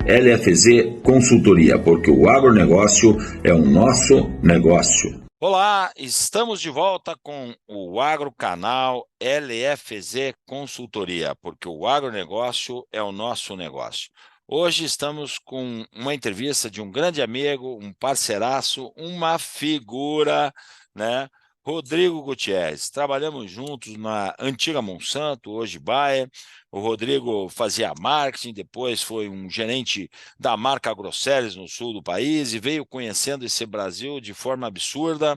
LFZ Consultoria, porque o agronegócio é o nosso negócio. Olá, estamos de volta com o Agrocanal LFZ Consultoria, porque o agronegócio é o nosso negócio. Hoje estamos com uma entrevista de um grande amigo, um parceiraço, uma figura, né? Rodrigo Gutierrez. Trabalhamos juntos na antiga Monsanto, hoje Bayer. O Rodrigo fazia marketing, depois foi um gerente da marca Agroceres no sul do país e veio conhecendo esse Brasil de forma absurda.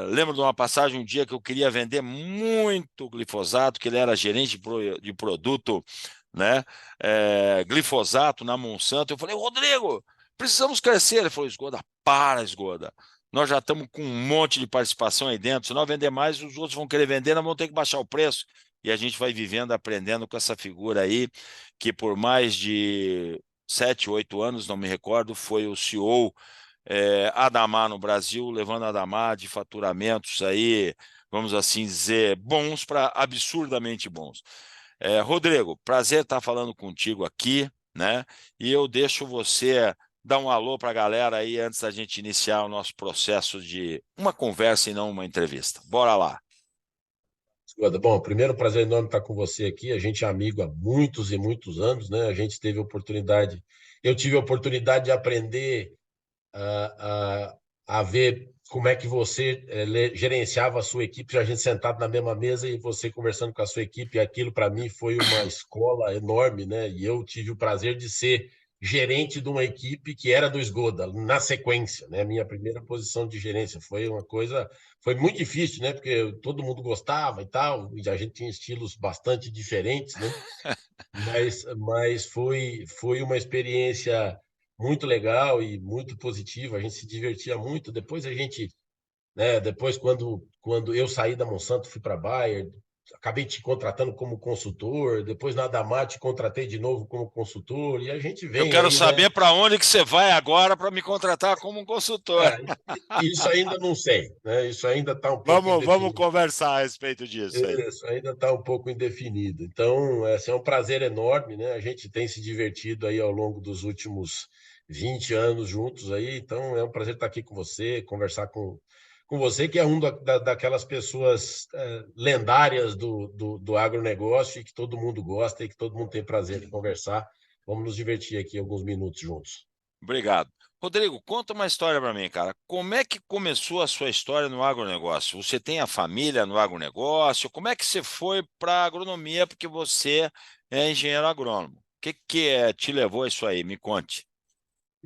Lembro de uma passagem um dia que eu queria vender muito glifosato, que ele era gerente de produto, né? Glifosato na Monsanto. Eu falei, Rodrigo, precisamos crescer. Ele falou, Esgoda, para, Esgoda. Nós já estamos com um monte de participação aí dentro. Se nós vender mais, os outros vão querer vender, nós vamos ter que baixar o preço. E a gente vai vivendo, aprendendo com essa figura aí, que por mais de 7, 8 anos, não me recordo, foi o CEO Adamar no Brasil, levando a Adamar de faturamentos aí, vamos assim dizer, bons para absurdamente bons. Rodrigo, prazer estar falando contigo aqui, né? E eu deixo você dar um alô para a galera aí antes da gente iniciar o nosso processo de uma conversa e não uma entrevista. Bora lá. Bom, primeiro, prazer enorme estar com você aqui. A gente é amigo há muitos e muitos anos, né? Eu tive a oportunidade de aprender a ver como é que você gerenciava a sua equipe, a gente sentado na mesma mesa e você conversando com a sua equipe. Aquilo para mim foi uma escola enorme, né? E eu tive o prazer de ser gerente de uma equipe que era do Esgoda, na sequência, né? Minha primeira posição de gerência foi muito difícil, né? Porque todo mundo gostava e tal, e a gente tinha estilos bastante diferentes, né? Mas foi uma experiência muito legal e muito positiva. A gente se divertia muito. Depois a gente, né? Depois quando eu saí da Monsanto, fui para a Bayer, acabei te contratando como consultor. Depois na Adamar te contratei de novo como consultor e a gente Eu vem quero aí, né? saber para onde que você vai agora para me contratar como um consultor. Isso ainda não sei, né? Isso ainda está um pouco Vamos indefinido. conversar a respeito disso aí. Isso ainda está um pouco indefinido. Então, assim, é um prazer enorme, né? A gente tem se divertido aí ao longo dos últimos 20 anos juntos aí. Então, é um prazer estar aqui com você, conversar com você, que é daquelas pessoas lendárias do agronegócio e que todo mundo gosta e que todo mundo tem prazer em conversar. Vamos nos divertir aqui alguns minutos juntos. Obrigado. Rodrigo, conta uma história para mim, cara. Como é que começou a sua história no agronegócio? Você tem a família no agronegócio? Como é que você foi para a agronomia? Porque você é engenheiro agrônomo. O que te levou a isso aí? Me conte.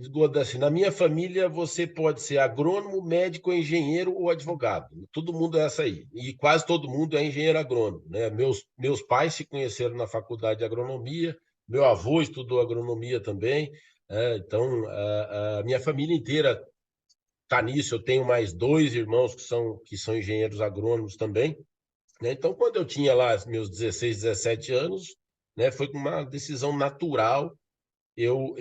Esgoda, assim, na minha família você pode ser agrônomo, médico, engenheiro ou advogado. Todo mundo é essa aí. E quase todo mundo é engenheiro agrônomo, né? Meus pais se conheceram na faculdade de agronomia, meu avô estudou agronomia também. Então, a minha família inteira está nisso. Eu tenho mais dois irmãos que são engenheiros agrônomos também, né? Então, quando eu tinha lá meus 16, 17 anos, né, foi uma decisão natural eu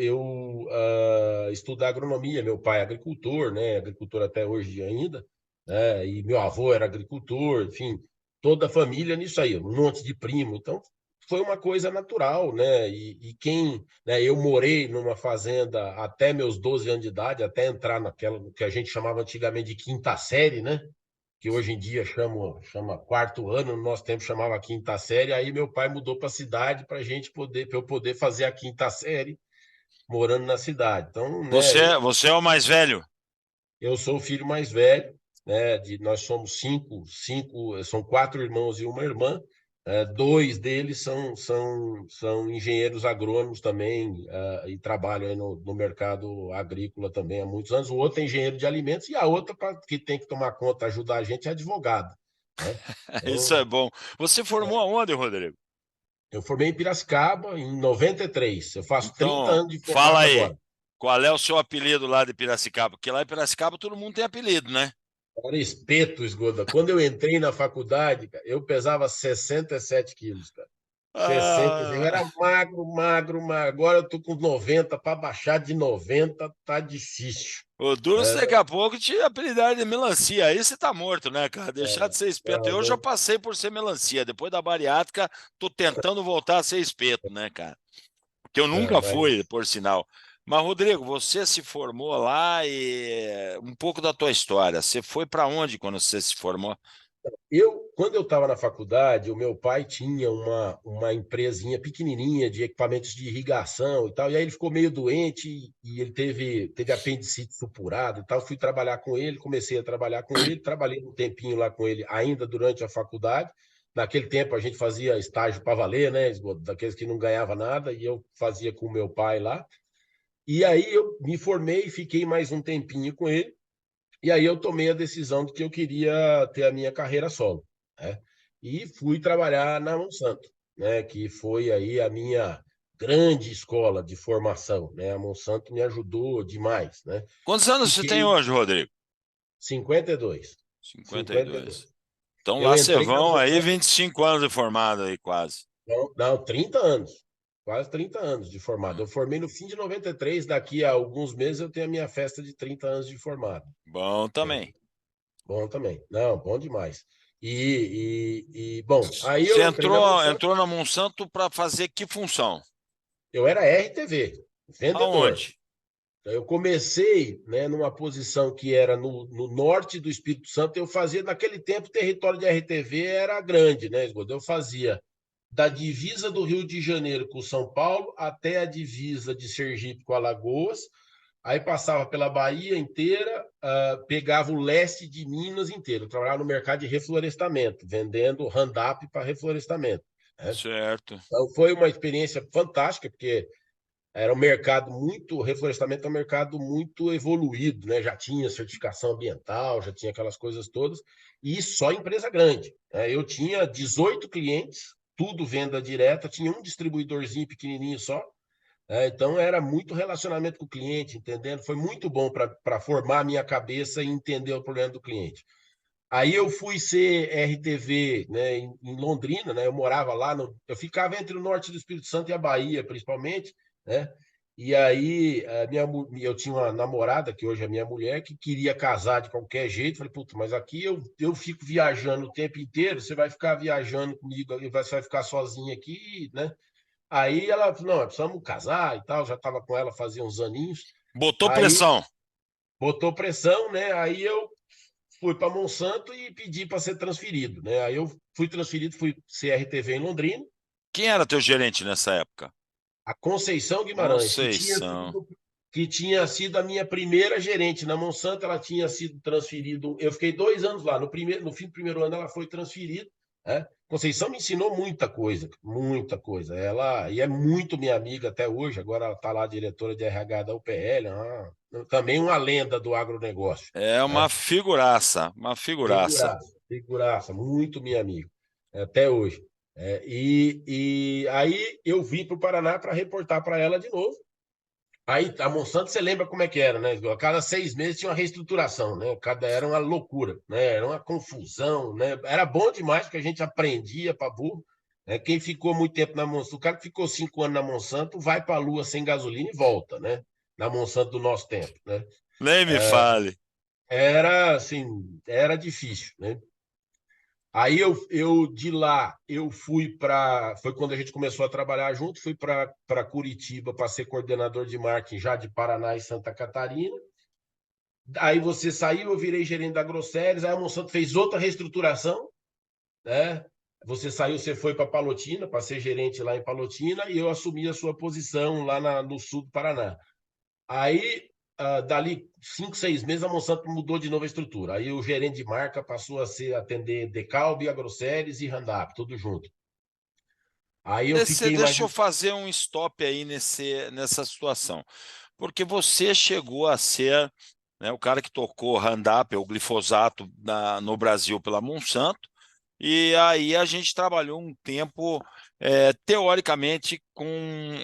estudar agronomia. Meu pai é agricultor, né? Agricultor até hoje ainda, né? E meu avô era agricultor, enfim, toda a família nisso aí, um monte de primo. Então, foi uma coisa natural, né? Né? Eu morei numa fazenda até meus 12 anos de idade, até entrar naquela que a gente chamava antigamente de quinta série, né? Que hoje em dia chama quarto ano, no nosso tempo chamava quinta série. Aí meu pai mudou para a cidade para eu poder fazer a quinta série morando na cidade. Então, né, Você é o mais velho? eu sou o filho mais velho, né? Nós somos são quatro irmãos e uma irmã. Dois deles são engenheiros agrônomos também, e trabalham aí no mercado agrícola também há muitos anos. O outro é engenheiro de alimentos e a outra, que tem que tomar conta, ajudar a gente, é advogada, né? Isso é Então, bom. Você formou aonde, Rodrigo? eu formei em Piracicaba em 93. Eu faço 30 Então, anos de fala formado aí. agora. Qual é o seu apelido lá de Piracicaba? Porque lá em Piracicaba todo mundo tem apelido, né? Era espeto, Esgoda. Quando eu entrei na faculdade, cara, eu pesava 67 quilos, cara. 60. Eu era Ah, magro, magro, magro. Agora eu tô com 90. Para baixar de 90 tá difícil. o duro, se É, daqui a pouco te apelidar de melancia. Aí você tá morto, né, cara? Deixar de ser espeto. não, Eu já não. passei por ser melancia. Depois da bariátrica, tô tentando voltar a ser espeto, né, cara? que eu nunca fui, Mas por sinal. Mas, Rodrigo, você se formou lá e um pouco da tua história. Você foi para onde quando você se formou? quando eu estava na faculdade, o meu pai tinha uma empresinha pequenininha de equipamentos de irrigação e tal, e aí ele ficou meio doente e ele teve apendicite supurado e tal. Fui trabalhar com ele, comecei a trabalhar com ele, trabalhei um tempinho lá com ele ainda durante a faculdade. Naquele tempo a gente fazia estágio para valer, né? Daqueles que não ganhava nada, e eu fazia com o meu pai lá. E aí eu me formei e fiquei mais um tempinho com ele. E aí eu tomei a decisão de que eu queria ter a minha carreira solo, né? E fui trabalhar na Monsanto, né? Que foi aí a minha grande escola de formação, né? A Monsanto me ajudou demais, né? Quantos anos você tem Fiquei hoje, Rodrigo? 52, 52. 52. Então Eu lá você entrei na vão aí Monsanto, 25 anos de formado aí quase. não, 30 anos. Quase 30 anos de formado. Eu formei no fim de 93, daqui a alguns meses eu tenho a minha festa de 30 anos de formado. Bom É, também. bom também. Não, bom demais. Bom, aí Você eu entrei na Monsanto, entrou na Monsanto para fazer que função? eu era RTV, vendedor. Aonde? Então, eu comecei, né, numa posição que era no norte do Espírito Santo. Eu fazia, naquele tempo, o território de RTV era grande, né, Esgodo? Eu fazia da divisa do Rio de Janeiro com São Paulo até a divisa de Sergipe com Alagoas. Aí passava pela Bahia inteira, pegava o leste de Minas inteiro. Eu trabalhava no mercado de reflorestamento, vendendo Roundup para reflorestamento, né? Certo. Então foi uma experiência fantástica, porque era um mercado muito, reflorestamento é um mercado muito evoluído, né? Já tinha certificação ambiental, já tinha aquelas coisas todas, e só empresa grande, né? Eu tinha 18 clientes, tudo venda direta, tinha um distribuidorzinho pequenininho só, então era muito relacionamento com o cliente, entendendo? Foi muito bom para formar a minha cabeça e entender o problema do cliente. Aí eu fui ser RTV, né, em Londrina, né? Eu morava lá, eu ficava entre o norte do Espírito Santo e a Bahia, principalmente, né? E aí eu tinha uma namorada, que hoje é minha mulher, que queria casar de qualquer jeito. Falei, puta, mas aqui eu fico viajando o tempo inteiro, você vai ficar viajando comigo, você vai ficar sozinha aqui, né? Aí ela falou, não, precisamos casar e tal, já estava com ela fazia uns aninhos. Botou Aí pressão. botou pressão, né? Aí eu fui para Monsanto e pedi para ser transferido, né? Aí eu fui transferido, fui CRTV em Londrina, Quem era teu gerente nessa época? a Conceição Guimarães, Conceição. que tinha sido a minha primeira gerente na Monsanto. Ela tinha sido transferido, eu fiquei 2 anos lá, no fim do primeiro ano ela foi transferida, né? Conceição me ensinou muita coisa. Ela e é muito minha amiga até hoje. Agora ela está lá, diretora de RH da UPL, também uma lenda do agronegócio, É uma né? figuraça, uma figuraça. Figuraça, muito minha amiga, até hoje. E aí eu vim para o Paraná para reportar para ela de novo. Aí a Monsanto, você lembra como é que era, né? A cada 6 meses tinha uma reestruturação, né? Era uma loucura, né? Era uma confusão, né? Era bom demais porque a gente aprendia para burro. Né? Quem ficou muito tempo na Monsanto, o cara que ficou 5 anos na Monsanto vai para a Lua sem gasolina e volta, né? Na Monsanto do nosso tempo, né? Nem me fale. Era assim, era difícil, né? Aí eu de lá eu fui para. Foi quando a gente começou a trabalhar junto, fui para Curitiba para ser coordenador de marketing já de Paraná e Santa Catarina. Aí você saiu, eu virei gerente da Grosseries, aí a Monsanto fez outra reestruturação, né? Você saiu, você foi para Palotina, para ser gerente lá em Palotina, e eu assumi a sua posição lá no sul do Paraná. Aí, dali 5, 6 meses, a Monsanto mudou de novo a estrutura. Aí o gerente de marca passou a atender Decalbe, Agroceres e Randap, tudo junto. Aí eu fiquei mais. Deixa eu fazer um stop aí nessa situação. Porque você chegou a ser, né, o cara que tocou Roundup, o glifosato, no Brasil pela Monsanto, e aí a gente trabalhou um tempo, teoricamente, com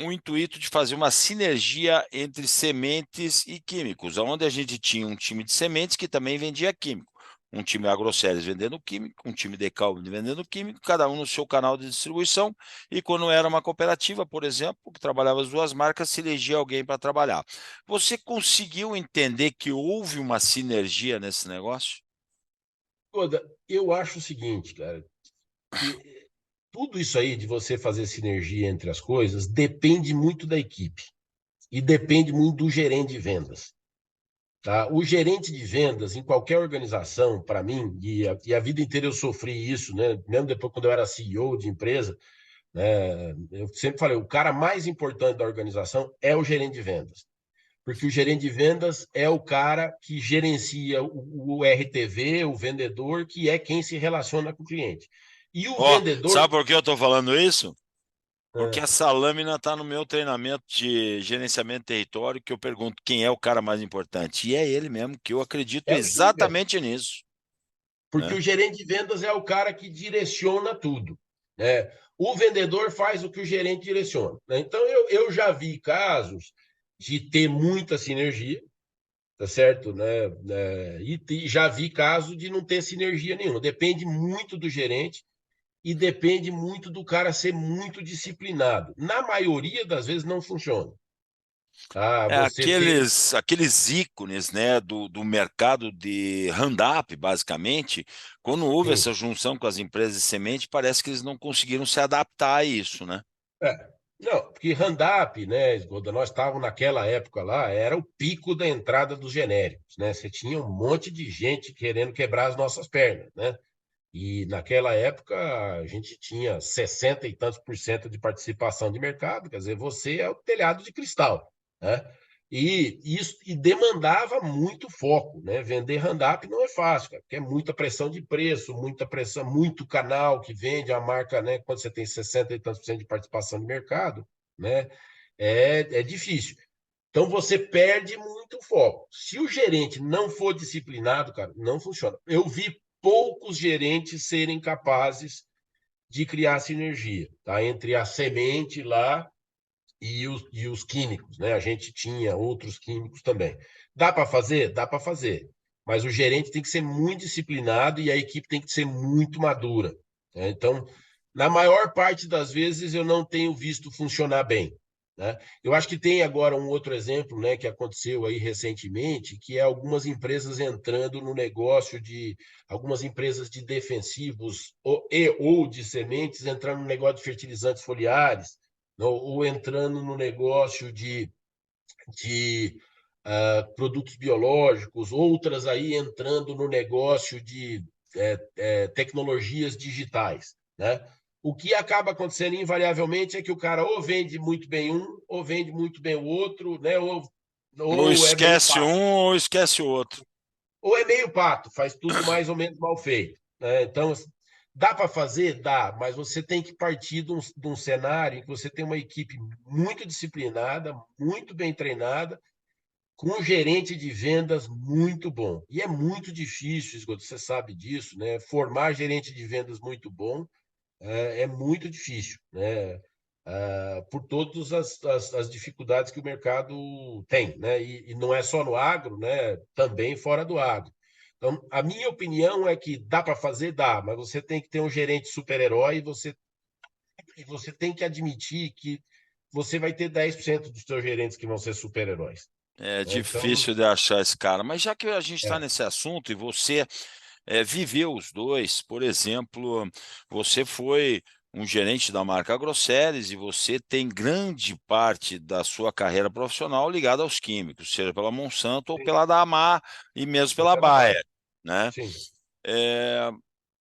o intuito de fazer uma sinergia entre sementes e químicos, onde a gente tinha um time de sementes que também vendia químico. Um time Agroceres vendendo químico, um time Decalb vendendo químico, cada um no seu canal de distribuição, e quando era uma cooperativa, por exemplo, que trabalhava as duas marcas, se elegia alguém para trabalhar. Você conseguiu entender que houve uma sinergia nesse negócio? Eu acho o seguinte, cara, que tudo isso aí de você fazer sinergia entre as coisas depende muito da equipe e depende muito do gerente de vendas. Tá? O gerente de vendas, em qualquer organização, para mim, e a vida inteira eu sofri isso, né? Mesmo depois quando eu era CEO de empresa, né? Eu sempre falei, o cara mais importante da organização é o gerente de vendas. Porque o gerente de vendas é o cara que gerencia o RTV, o vendedor, que é quem se relaciona com o cliente. E o Ó, vendedor. sabe por que eu estou falando isso? Porque É, essa lâmina está no meu treinamento de gerenciamento de território, que eu pergunto quem é o cara mais importante. E é ele mesmo, que eu acredito é o gerente de vendas. exatamente nisso. Porque Né? o gerente de vendas é o cara que direciona tudo. Né? O vendedor faz o que o gerente direciona. Né? Então, eu já vi casos de ter muita sinergia, tá certo? Né? E já vi casos de não ter sinergia nenhuma. Depende muito do gerente e depende muito do cara ser muito disciplinado. Na maioria das vezes não funciona. Ah, É você ter. aqueles ícones, né, do mercado de hand-up, basicamente, quando houve Sim. essa junção com as empresas de semente, parece que eles não conseguiram se adaptar a isso, né? É. Não, porque Randap, né, quando nós estávamos naquela época lá, era o pico da entrada dos genéricos, né? Você tinha um monte de gente querendo quebrar as nossas pernas, né? E naquela época a gente tinha 60 e tantos por cento de participação de mercado, quer dizer, você é o telhado de cristal, né? E isso e demandava muito foco, né? Vender hand-up não é fácil, cara, porque é muita pressão de preço, muita pressão, muito canal que vende a marca, né? Quando você tem 60 e tantos por cento de participação de mercado, né? É difícil. Então você perde muito foco. Se o gerente não for disciplinado, cara, não funciona. Eu vi poucos gerentes serem capazes de criar sinergia, tá? Entre a semente lá e os químicos, né? A gente tinha outros químicos também. Dá para fazer? Dá para fazer. Mas o gerente tem que ser muito disciplinado e a equipe tem que ser muito madura. Né? Então, na maior parte das vezes, eu não tenho visto funcionar bem. Né? Eu acho que tem agora um outro exemplo, né, que aconteceu aí recentemente, que é algumas empresas entrando no negócio de algumas empresas de defensivos ou de sementes entrando no negócio de fertilizantes foliares, ou entrando no negócio de produtos biológicos, outras aí entrando no negócio de tecnologias digitais, né? O que acaba acontecendo invariavelmente é que o cara ou vende muito bem um, ou vende muito bem o outro, né? Ou Ou é meio esquece pato. um ou esquece o outro. Ou é meio pato, faz tudo mais ou menos mal feito. Né? Então, dá para fazer? Dá, mas você tem que partir de um cenário em que você tem uma equipe muito disciplinada, muito bem treinada, com um gerente de vendas muito bom. E é muito difícil, Esgoto, você sabe disso, né? Formar gerente de vendas muito bom é muito difícil, né? Por todas as dificuldades que o mercado tem, né? E não é só no agro, né? Também fora do agro. Então, a minha opinião é que dá para fazer, dá, mas você tem que ter um gerente super-herói e você tem que admitir que você vai ter 10% dos seus gerentes que vão ser super-heróis. É Né? Então, difícil de achar esse cara. Mas já que a gente está é, nesse assunto e você viveu os dois, por exemplo, você foi um gerente da marca Grosseries e você tem grande parte da sua carreira profissional ligada aos químicos, seja pela Monsanto ou sim, pela Damar e mesmo pela até da Baia. Bayer, né? Sim. É,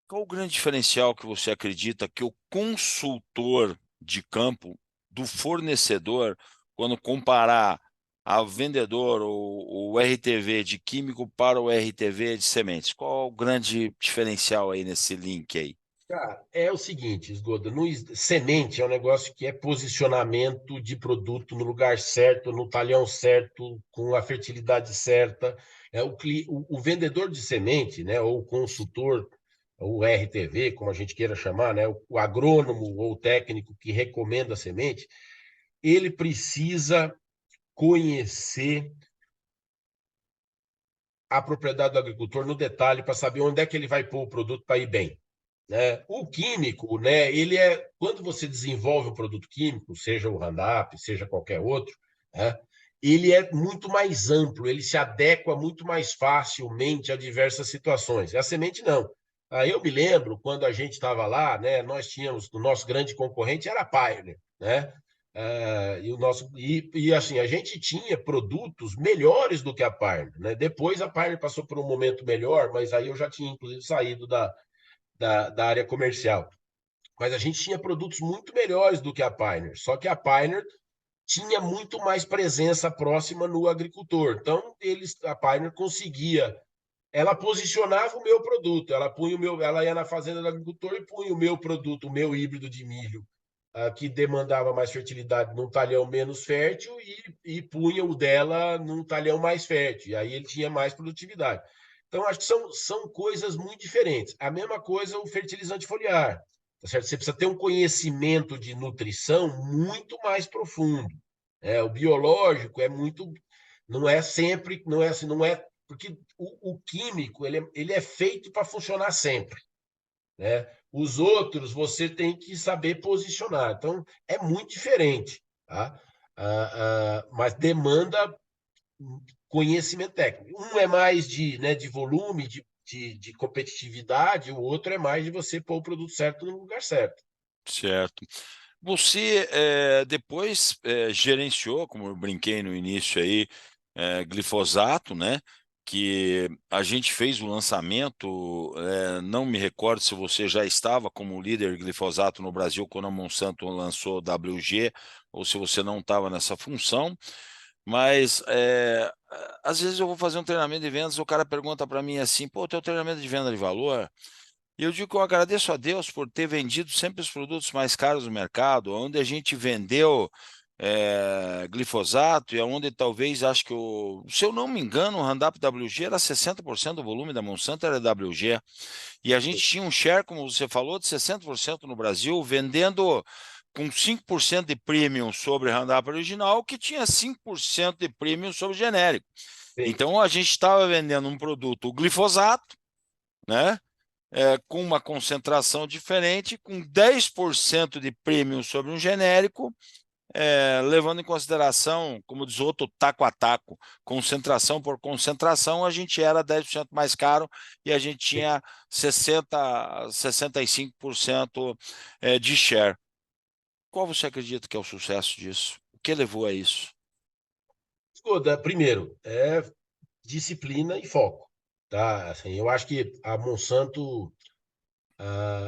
qual o grande diferencial que você acredita que o consultor de campo do fornecedor, quando comparar a vendedor ou o RTV de químico para o RTV de sementes, qual o grande diferencial aí nesse link aí? Cara, é o seguinte, Esgoda, semente é um negócio que é posicionamento de produto no lugar certo, no talhão certo, com a fertilidade certa. O vendedor de semente, né, ou o consultor, ou RTV, como a gente queira chamar, né, o agrônomo ou o técnico que recomenda a semente, ele precisa conhecer a propriedade do agricultor no detalhe para saber onde é que ele vai pôr o produto para ir bem. Né? O químico, né, ele quando você desenvolve um produto químico, seja o Roundup, seja qualquer outro, né, ele é muito mais amplo, ele se adequa muito mais facilmente a diversas situações. A semente não. Aí eu me lembro, quando a gente estava lá, né, nós tínhamos, o nosso grande concorrente era a Pioneer, né? Assim, a gente tinha produtos melhores do que a Pioneer, né? Depois a Pioneer passou por um momento melhor, mas aí eu já tinha, inclusive, saído da área comercial. Mas a gente tinha produtos muito melhores do que a Pioneer, só que a Pioneer tinha muito mais presença próxima no agricultor. Então, a Pioneer conseguia, ela posicionava o meu produto, ela ia na fazenda do agricultor e punha o meu produto, o meu híbrido de milho, que demandava mais fertilidade num talhão menos fértil e punha o dela num talhão mais fértil. E aí ele tinha mais produtividade. Então, acho que são coisas muito diferentes. A mesma coisa o fertilizante foliar. Tá certo? Você precisa ter um conhecimento de nutrição muito mais profundo. O biológico é muito. Não é sempre. Não é assim, não é. Porque o químico ele é feito para funcionar sempre. Né? Os outros você tem que saber posicionar. Então, é muito diferente. Tá? Mas demanda conhecimento técnico. Um é mais de volume, de competitividade, o outro é mais de você pôr o produto certo no lugar certo. Certo. Você depois gerenciou, como eu brinquei no início aí, glifosato, né? Que a gente fez o lançamento, não me recordo se você já estava como líder glifosato no Brasil quando a Monsanto lançou o WG, ou se você não estava nessa função, mas às vezes eu vou fazer um treinamento de vendas, o cara pergunta para mim assim, pô, teu treinamento de venda de valor. E eu digo que eu agradeço a Deus por ter vendido sempre os produtos mais caros do mercado, onde a gente vendeu glifosato e onde talvez, acho que, se eu não me engano, o Roundup WG era 60% do volume da Monsanto era WG. E a gente tinha um share, como você falou, de 60% no Brasil, vendendo com 5% de premium sobre Roundup original, que tinha 5% de premium sobre genérico. Sim. Então a gente estava vendendo um produto, o glifosato, né? Com uma concentração diferente, com 10% de premium sobre um genérico, levando em consideração, como diz outro, taco a taco, concentração por concentração, a gente era 10% mais caro e a gente tinha 65% de share. Qual você acredita que é o sucesso disso? O que levou a isso? Escuta, primeiro, disciplina e foco. Tá? Assim, eu acho que a Monsanto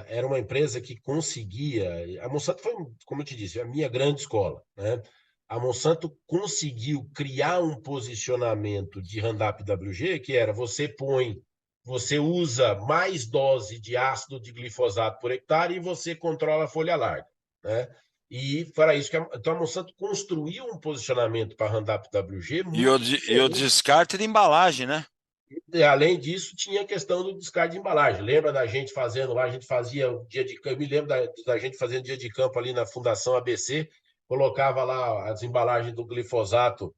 era uma empresa que conseguia. A Monsanto foi, como eu te disse, a minha grande escola. Né? A Monsanto conseguiu criar um posicionamento de Roundup WG que era você usa mais dose de ácido de glifosato por hectare e você controla a folha larga. Né? E para isso então a Monsanto construiu um posicionamento para Roundup WG muito E o diferente. descarte de embalagem, né? E, além disso, tinha a questão do descarte de embalagem. Lembra da gente fazendo lá? A gente fazia o dia de campo. Eu me lembro da gente fazendo dia de campo ali na Fundação ABC, colocava lá as embalagens do glifosato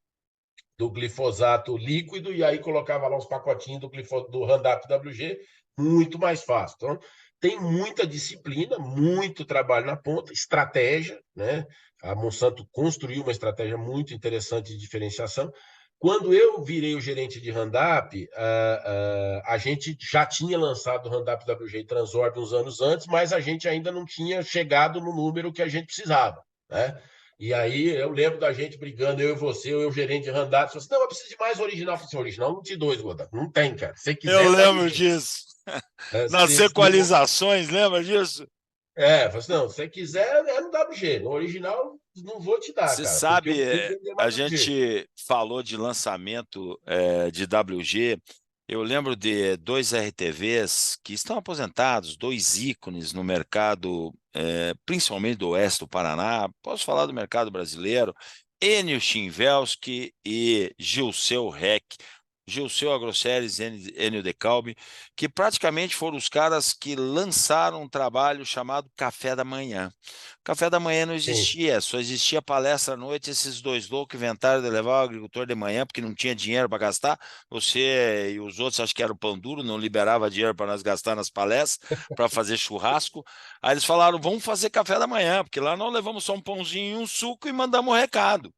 líquido, e aí colocava lá os pacotinhos do Roundup WG, muito mais fácil. Então, tem muita disciplina, muito trabalho na ponta, estratégia, né? A Monsanto construiu uma estratégia muito interessante de diferenciação. Quando eu virei o gerente de Roundup, a gente já tinha lançado o Roundup WG e Transorb uns anos antes, mas a gente ainda não tinha chegado no número que a gente precisava, né? E aí eu lembro da gente brigando, eu e você, eu e o gerente de Roundup, você assim, não, eu preciso de mais original. Eu falei assim, original não te dou, Goda. Não tem, cara. Se Eu quiser, tá do lembro jeito. disso. Nas Se não, equalizações, lembra disso? falei assim, não, se quiser, é no WG. No original, não vou te dar, Você cara, porque eu sabe, preciso vender a mais WG. gente falou de lançamento de WG. Eu lembro de dois RTVs que estão aposentados, dois ícones no mercado, principalmente do oeste do Paraná. Posso falar do mercado brasileiro? Enio Shinvelski e Gilceu Reck. Gilceu Agroceres, Enio Decalbe, que praticamente foram os caras que lançaram um trabalho chamado Café da Manhã. Café da manhã não Sim. existia, só existia palestra à noite. Esses dois loucos inventaram de levar o agricultor de manhã porque não tinha dinheiro para gastar. Você e os outros, acho que era o pão duro, não liberava dinheiro para nós gastar nas palestras, para fazer churrasco. Aí eles falaram: vamos fazer café da manhã, porque lá nós levamos só um pãozinho e um suco e mandamos um recado.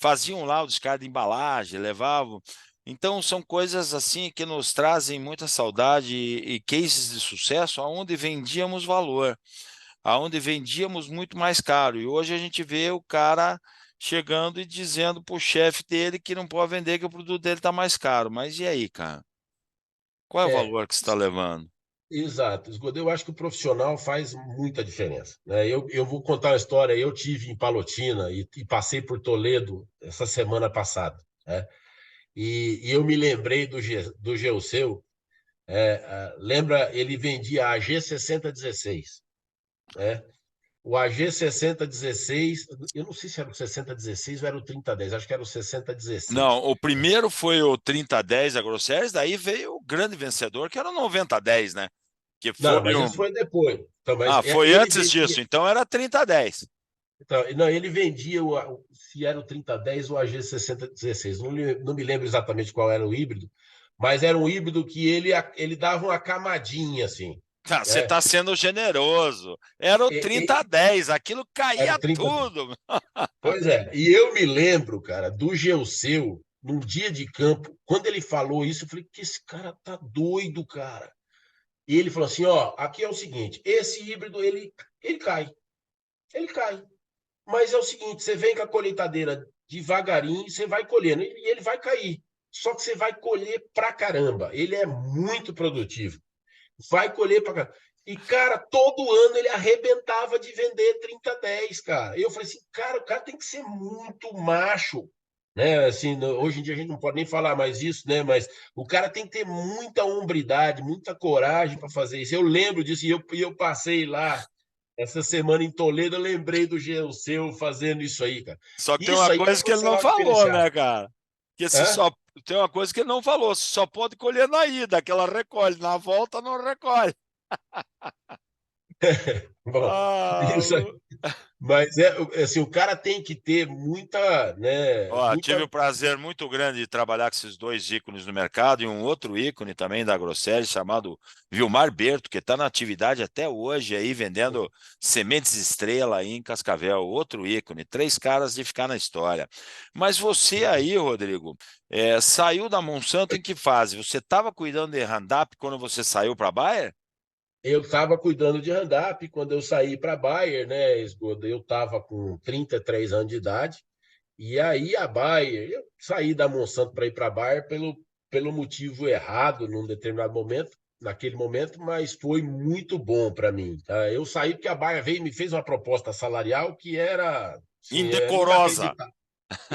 Faziam lá o descarte de embalagem, levavam. Então, são coisas assim que nos trazem muita saudade e cases de sucesso aonde vendíamos valor, aonde vendíamos muito mais caro. E hoje a gente vê o cara chegando e dizendo para o chefe dele que não pode vender, que o produto dele está mais caro. Mas e aí, cara? Qual é o É, valor que você está levando? exato. Esgoto, eu acho que o profissional faz muita diferença, né? Eu vou contar uma história. Eu tive em Palotina e passei por Toledo essa semana passada, né? E eu me lembrei do Geuseu. Lembra, ele vendia a G6016, né? O AG6016, eu não sei se era o 6016 ou era o 3010, acho que era o 6016. Não, o primeiro foi o 3010 da Grosseries, daí veio o grande vencedor, que era o 9010, né? Que foi Não, mas isso um. foi depois. Então, mas Ah, foi ele antes vendia. disso, então era 3010. Então, não, ele vendia se era o 3010 ou a G6016. Não me lembro exatamente qual era o híbrido, mas era um híbrido que ele dava uma camadinha assim. Ah, você Né? está sendo generoso. Era o E 3010, aquilo era caía o 30. tudo. Pois é. E eu me lembro, cara, do Geuseu, num dia de campo, quando ele falou isso, eu falei que esse cara tá doido, cara. E ele falou assim: ó, aqui é o seguinte, esse híbrido ele cai, ele cai. Mas é o seguinte, você vem com a colheitadeira devagarinho, você vai colhendo, e ele vai cair. Só que você vai colher pra caramba. Ele é muito produtivo. Vai colher pra caramba. E, cara, todo ano ele arrebentava de vender 30-10, cara. Eu falei assim, cara, o cara tem que ser muito macho. Né? Assim, hoje em dia a gente não pode nem falar mais isso, né? Mas o cara tem que ter muita hombridade, muita coragem para fazer isso. Eu lembro disso e eu passei lá essa semana em Toledo, eu lembrei do Geuseu fazendo isso aí, cara. Só que tem Isso uma aí é coisa que ele não profissional falou, diferenciado. né, cara? Que se Hã? só tem uma coisa que ele não falou, você só pode colher na ida, que ela recolhe, na volta não recolhe. Bom, Ah, isso aí. Mas assim, o cara tem que ter muita, né, ó, tive muita. o prazer muito grande de trabalhar com esses dois ícones no mercado e um outro ícone também da Grosseries chamado Vilmar Berto, que está na atividade até hoje aí vendendo sementes estrela aí em Cascavel, outro ícone, três caras de ficar na história. Mas você aí, Rodrigo, saiu da Monsanto em que fase? Você estava cuidando de Roundup quando você saiu para a Bayer? Eu estava cuidando de Randap quando eu saí para a Bayer, né, Esgoda? Eu estava com 33 anos de idade. E aí a Bayer, eu saí da Monsanto para ir para a Bayer pelo motivo errado num determinado momento, naquele momento, mas foi muito bom para mim. Tá? Eu saí porque a Bayer veio e me fez uma proposta salarial que era assim, Indecorosa. inacreditável,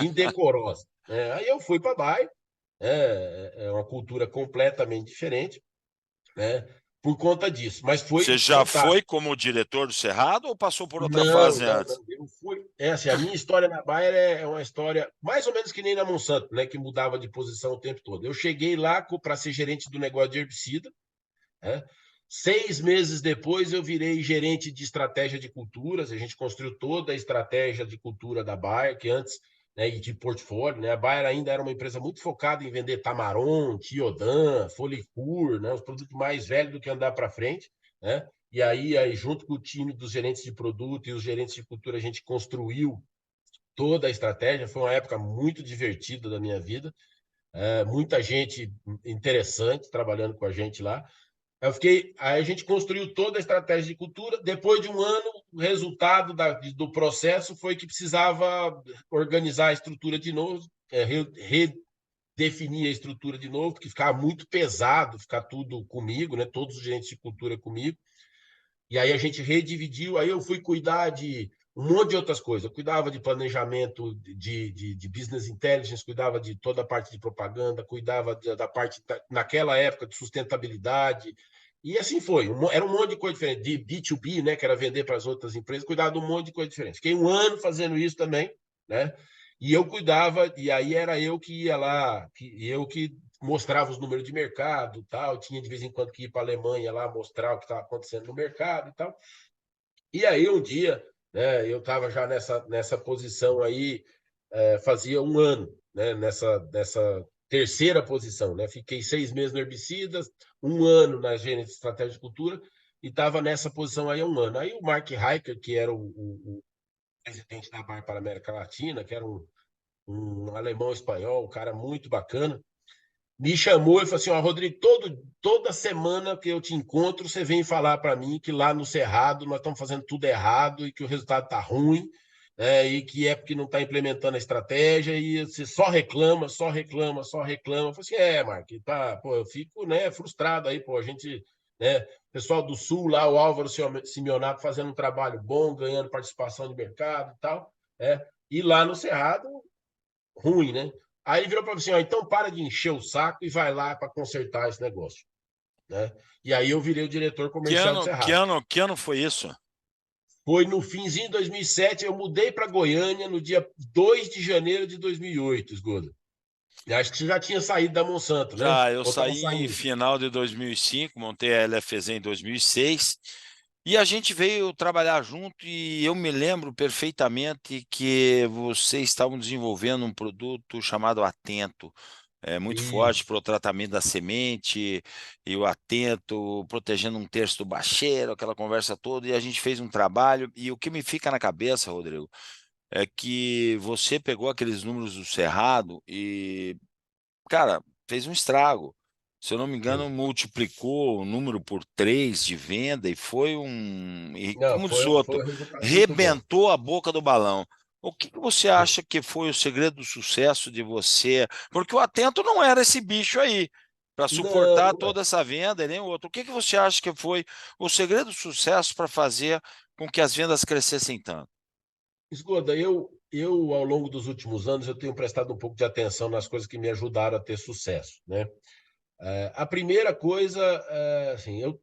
indecorosa. Né? Aí eu fui para a Bayer, é uma cultura completamente diferente, né? Por conta disso, mas Você foi já foi fantástico. como diretor do Cerrado ou passou por outra Não, fase não, antes? não. Eu fui. É assim, a minha história na Bayer é uma história mais ou menos que nem na Monsanto, né? Que mudava de posição o tempo todo. Eu cheguei lá para ser gerente do negócio de herbicida, né? 6 meses depois eu virei gerente de estratégia de culturas. A gente construiu toda a estratégia de cultura da Bayer, que antes, né, e de portfólio, né? A Bayer ainda era uma empresa muito focada em vender Tamaron, Tiodan, Folicur, né? Os produtos mais velhos do que andar para frente, né? E aí, junto com o time dos gerentes de produto e os gerentes de cultura, a gente construiu toda a estratégia. Foi uma época muito divertida da minha vida. Muita gente interessante trabalhando com a gente lá. Aí a gente construiu toda a estratégia de cultura. Depois de um ano, o resultado do processo foi que precisava organizar a estrutura de novo, redefinir a estrutura de novo, porque ficava muito pesado ficar tudo comigo, né? Todos os gerentes de cultura comigo. E aí a gente redividiu, aí eu fui cuidar de um monte de outras coisas. Eu cuidava de planejamento de business intelligence, cuidava de toda a parte de propaganda, cuidava da parte, naquela época, de sustentabilidade. E assim foi. Era um monte de coisa diferente. De B2B, né, que era vender para as outras empresas, cuidava de um monte de coisa diferente. Fiquei um ano fazendo isso também, né? E eu cuidava, e aí era eu que ia lá, eu que mostrava os números de mercado, tal, tinha de vez em quando que ir para a Alemanha lá mostrar o que estava acontecendo no mercado e tal. E aí um dia, né, eu estava já nessa posição aí, fazia um ano, né, nessa terceira posição, né? Fiquei 6 meses no herbicidas, um ano na gerência de estratégia de cultura e estava nessa posição aí há um ano. Aí o Mark Heiker, que era o presidente da Bayer para a América Latina, que era um alemão espanhol, um cara muito bacana, me chamou e falou assim, ó, Rodrigo, toda semana que eu te encontro, você vem falar para mim que lá no Cerrado nós estamos fazendo tudo errado e que o resultado está ruim, e que é porque não está implementando a estratégia e você só reclama, só reclama, só reclama. Eu falei assim, Mark, tá, pô, eu fico, né, frustrado aí, pô, a gente, né, pessoal do Sul lá, o Álvaro Simeonato fazendo um trabalho bom, ganhando participação de mercado e tal, e lá no Cerrado, ruim, né? Aí ele virou para mim assim, ó, então para de encher o saco e vai lá para consertar esse negócio, né? E aí eu virei o diretor comercial do Cerrado. Que ano foi isso? Foi no finzinho de 2007, eu mudei para Goiânia no dia 2 de janeiro de 2008, Esgoda. Acho que você já tinha saído da Monsanto, né? Já, eu Ou estava saí em saindo? final de 2005, montei a LFZ em 2006, e a gente veio trabalhar junto, e eu me lembro perfeitamente que vocês estavam desenvolvendo um produto chamado Atento, muito forte Isso. para o tratamento da semente, e o Atento protegendo um terço do bacheiro, aquela conversa toda, e a gente fez um trabalho, e o que me fica na cabeça, Rodrigo, é que você pegou aqueles números do Cerrado e, cara, fez um estrago. Se eu não me engano, Fez. multiplicou o número por 3 de venda, e foi um. E Não, como diz o foi outro, um resultado muito bom. rebentou a boca do balão. O que que você acha que foi o segredo do sucesso de você? Porque o Atento não era esse bicho aí, para Não, suportar não é. toda essa venda e nem o outro. O que que você acha que foi o segredo do sucesso para fazer com que as vendas crescessem tanto? Esgoda, eu, ao longo dos últimos anos, eu tenho prestado um pouco de atenção nas coisas que me ajudaram a ter sucesso, né? A primeira coisa, assim, eu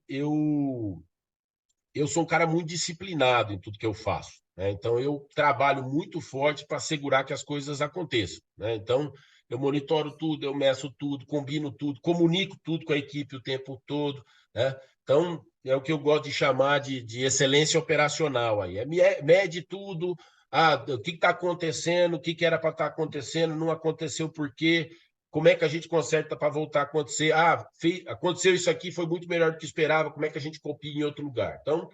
sou um cara muito disciplinado em tudo que eu faço, né? Então, eu trabalho muito forte para assegurar que as coisas aconteçam, né? Então, eu monitoro tudo, eu meço tudo, combino tudo, comunico tudo com a equipe o tempo todo, né? Então, é o que eu gosto de chamar de excelência operacional aí. Mede tudo, o que está acontecendo, o que era para estar acontecendo, não aconteceu por quê, como é que a gente conserta para voltar a acontecer? Aconteceu isso aqui, foi muito melhor do que esperava, como é que a gente copia em outro lugar? Então,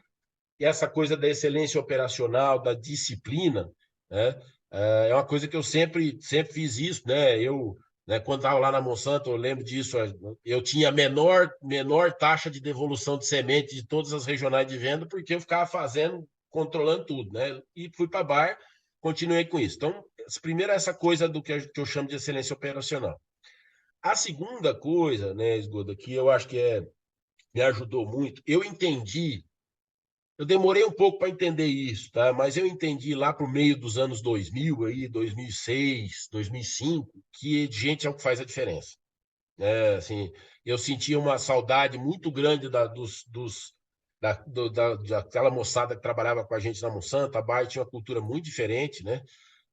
essa coisa da excelência operacional, da disciplina, né? É uma coisa que eu sempre fiz isso, né? Né, quando estava lá na Monsanto, eu lembro disso, eu tinha a menor taxa de devolução de semente de todas as regionais de venda, porque eu ficava fazendo, controlando tudo, né? E fui para a Bayer, continuei com isso. Então, primeiro essa coisa do que eu chamo de excelência operacional. A segunda coisa, né, Esgoda, que eu acho que me ajudou muito, eu demorei um pouco para entender isso, tá? Mas eu entendi lá por meio dos anos 2000, aí, 2006, 2005, que gente é o que faz a diferença. Assim, eu sentia uma saudade muito grande daquela moçada que trabalhava com a gente na Monsanto. A Bayer tinha uma cultura muito diferente, né?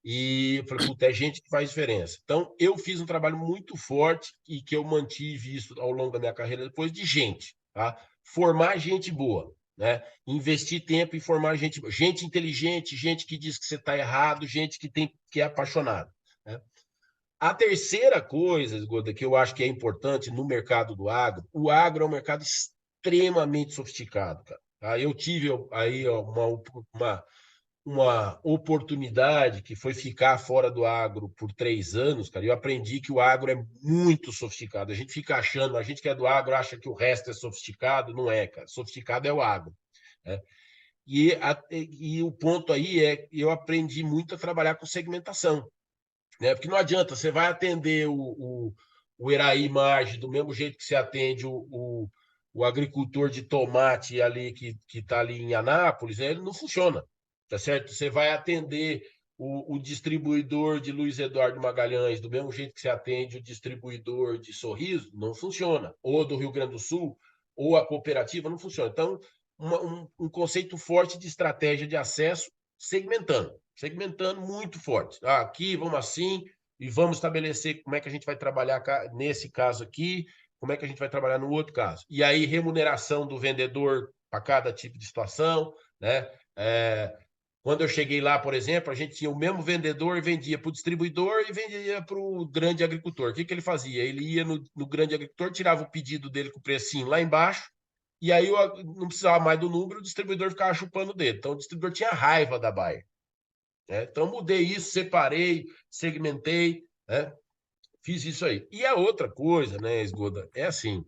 E eu falei, puta, é gente que faz diferença. Então, eu fiz um trabalho muito forte e que eu mantive isso ao longo da minha carreira depois de gente, tá? Formar gente boa, né? Investir tempo em formar gente inteligente, gente que diz que você está errado, gente que é apaixonado, né? A terceira coisa, Goda, que eu acho que é importante no mercado do agro, o agro é um mercado extremamente sofisticado, cara. Tá? Eu tive aí uma oportunidade que foi ficar fora do agro por 3 anos, cara. Eu aprendi que o agro é muito sofisticado. A gente fica achando, a gente que é do agro acha que o resto é sofisticado, não é, cara. Sofisticado é o agro, né? E o ponto aí é que eu aprendi muito a trabalhar com segmentação, né? Porque não adianta, você vai atender o Eraí Marge do mesmo jeito que você atende o agricultor de tomate ali que está ali em Anápolis, ele não funciona, tá certo? Você vai atender o distribuidor de Luiz Eduardo Magalhães do mesmo jeito que você atende o distribuidor de Sorriso, não funciona. Ou do Rio Grande do Sul, ou a cooperativa, não funciona. Então, um conceito forte de estratégia de acesso segmentando muito forte. Aqui vamos assim, e vamos estabelecer como é que a gente vai trabalhar nesse caso aqui, como é que a gente vai trabalhar no outro caso. E aí, remuneração do vendedor para cada tipo de situação, né? Quando eu cheguei lá, por exemplo, a gente tinha o mesmo vendedor e vendia para o distribuidor e vendia para o grande agricultor. O que ele fazia? Ele ia no grande agricultor, tirava o pedido dele com o precinho lá embaixo, e aí não precisava mais do número, o distribuidor ficava chupando o dedo. Então, o distribuidor tinha raiva da Bayer, né? Então, mudei isso, separei, segmentei, né? Fiz isso aí. E a outra coisa, né, Esgoda, é assim,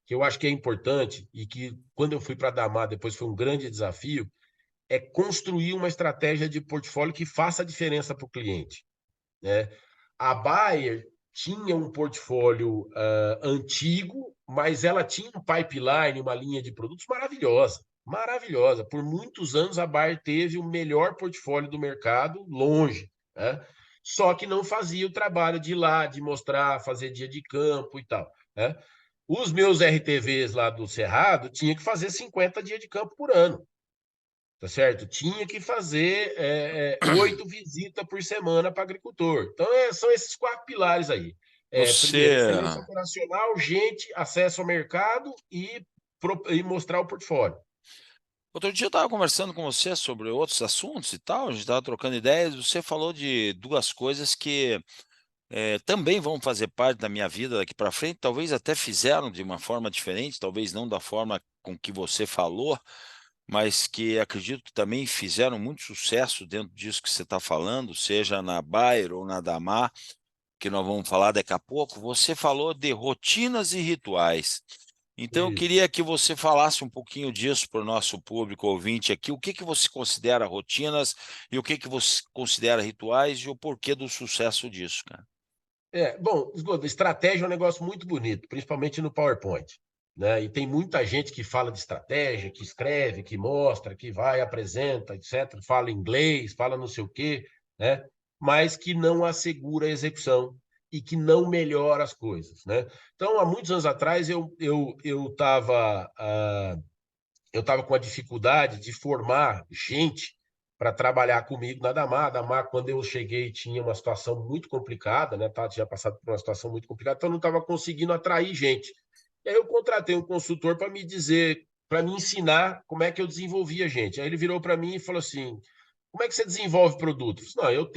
que eu acho que é importante e que quando eu fui para Damar depois foi um grande desafio, é construir uma estratégia de portfólio que faça a diferença para o cliente, né? A Bayer tinha um portfólio antigo, mas ela tinha um pipeline, uma linha de produtos maravilhosa, maravilhosa. Por muitos anos a Bayer teve o melhor portfólio do mercado, longe, né? Só que não fazia o trabalho de ir lá, de mostrar, fazer dia de campo e tal, né? Os meus RTVs lá do Cerrado tinha que fazer 50 dias de campo por ano, tá certo? Tinha que fazer 8 visitas por semana para agricultor. Então, são esses 4 pilares aí. Primeiro, Você, excelência operacional, gente, acesso ao mercado e mostrar o portfólio. outro dia eu estava conversando com você sobre outros assuntos e tal, a gente estava trocando ideias, você falou de duas coisas que também vão fazer parte da minha vida daqui para frente, talvez até fizeram de uma forma diferente, talvez não da forma com que você falou, mas que acredito que também fizeram muito sucesso dentro disso que você está falando, seja na Bayer ou na Damar, que nós vamos falar daqui a pouco. Você falou de rotinas e rituais. Então, eu Isso. queria que você falasse um pouquinho disso para o nosso público ouvinte aqui. O que que você considera rotinas e o que que você considera rituais e o porquê do sucesso disso, cara? Bom, Esgoto, estratégia é um negócio muito bonito, principalmente no PowerPoint, né? E tem muita gente que fala de estratégia, que escreve, que mostra, que vai, apresenta, etc. Fala inglês, fala não sei o quê, né? Mas que não assegura a execução e que não melhora as coisas, né? Então, há muitos anos atrás, eu tava com a dificuldade de formar gente para trabalhar comigo na Damar. A Damar, quando eu cheguei, tinha uma situação muito complicada, né? Tinha passado por uma situação muito complicada, então eu não estava conseguindo atrair gente. E aí eu contratei um consultor para me dizer, para me ensinar como é que eu desenvolvia gente. Aí ele virou para mim e falou assim: como é que você desenvolve produtos? Não, eu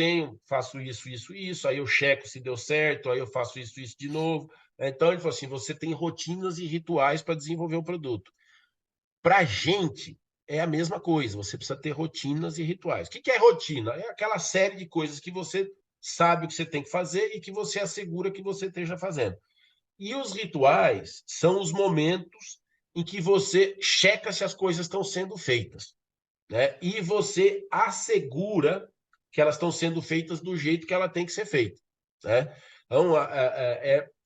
faço isso, isso, isso, aí eu checo se deu certo, aí eu faço isso, isso de novo. Então ele falou assim: você tem rotinas e rituais para desenvolver o produto. Para a gente, é a mesma coisa, você precisa ter rotinas e rituais. O que é rotina? É aquela série de coisas que você sabe o que você tem que fazer e que você assegura que você esteja fazendo. E os rituais são os momentos em que você checa se as coisas estão sendo feitas, né? E você assegura que elas estão sendo feitas do jeito que ela tem que ser feita, né? Então,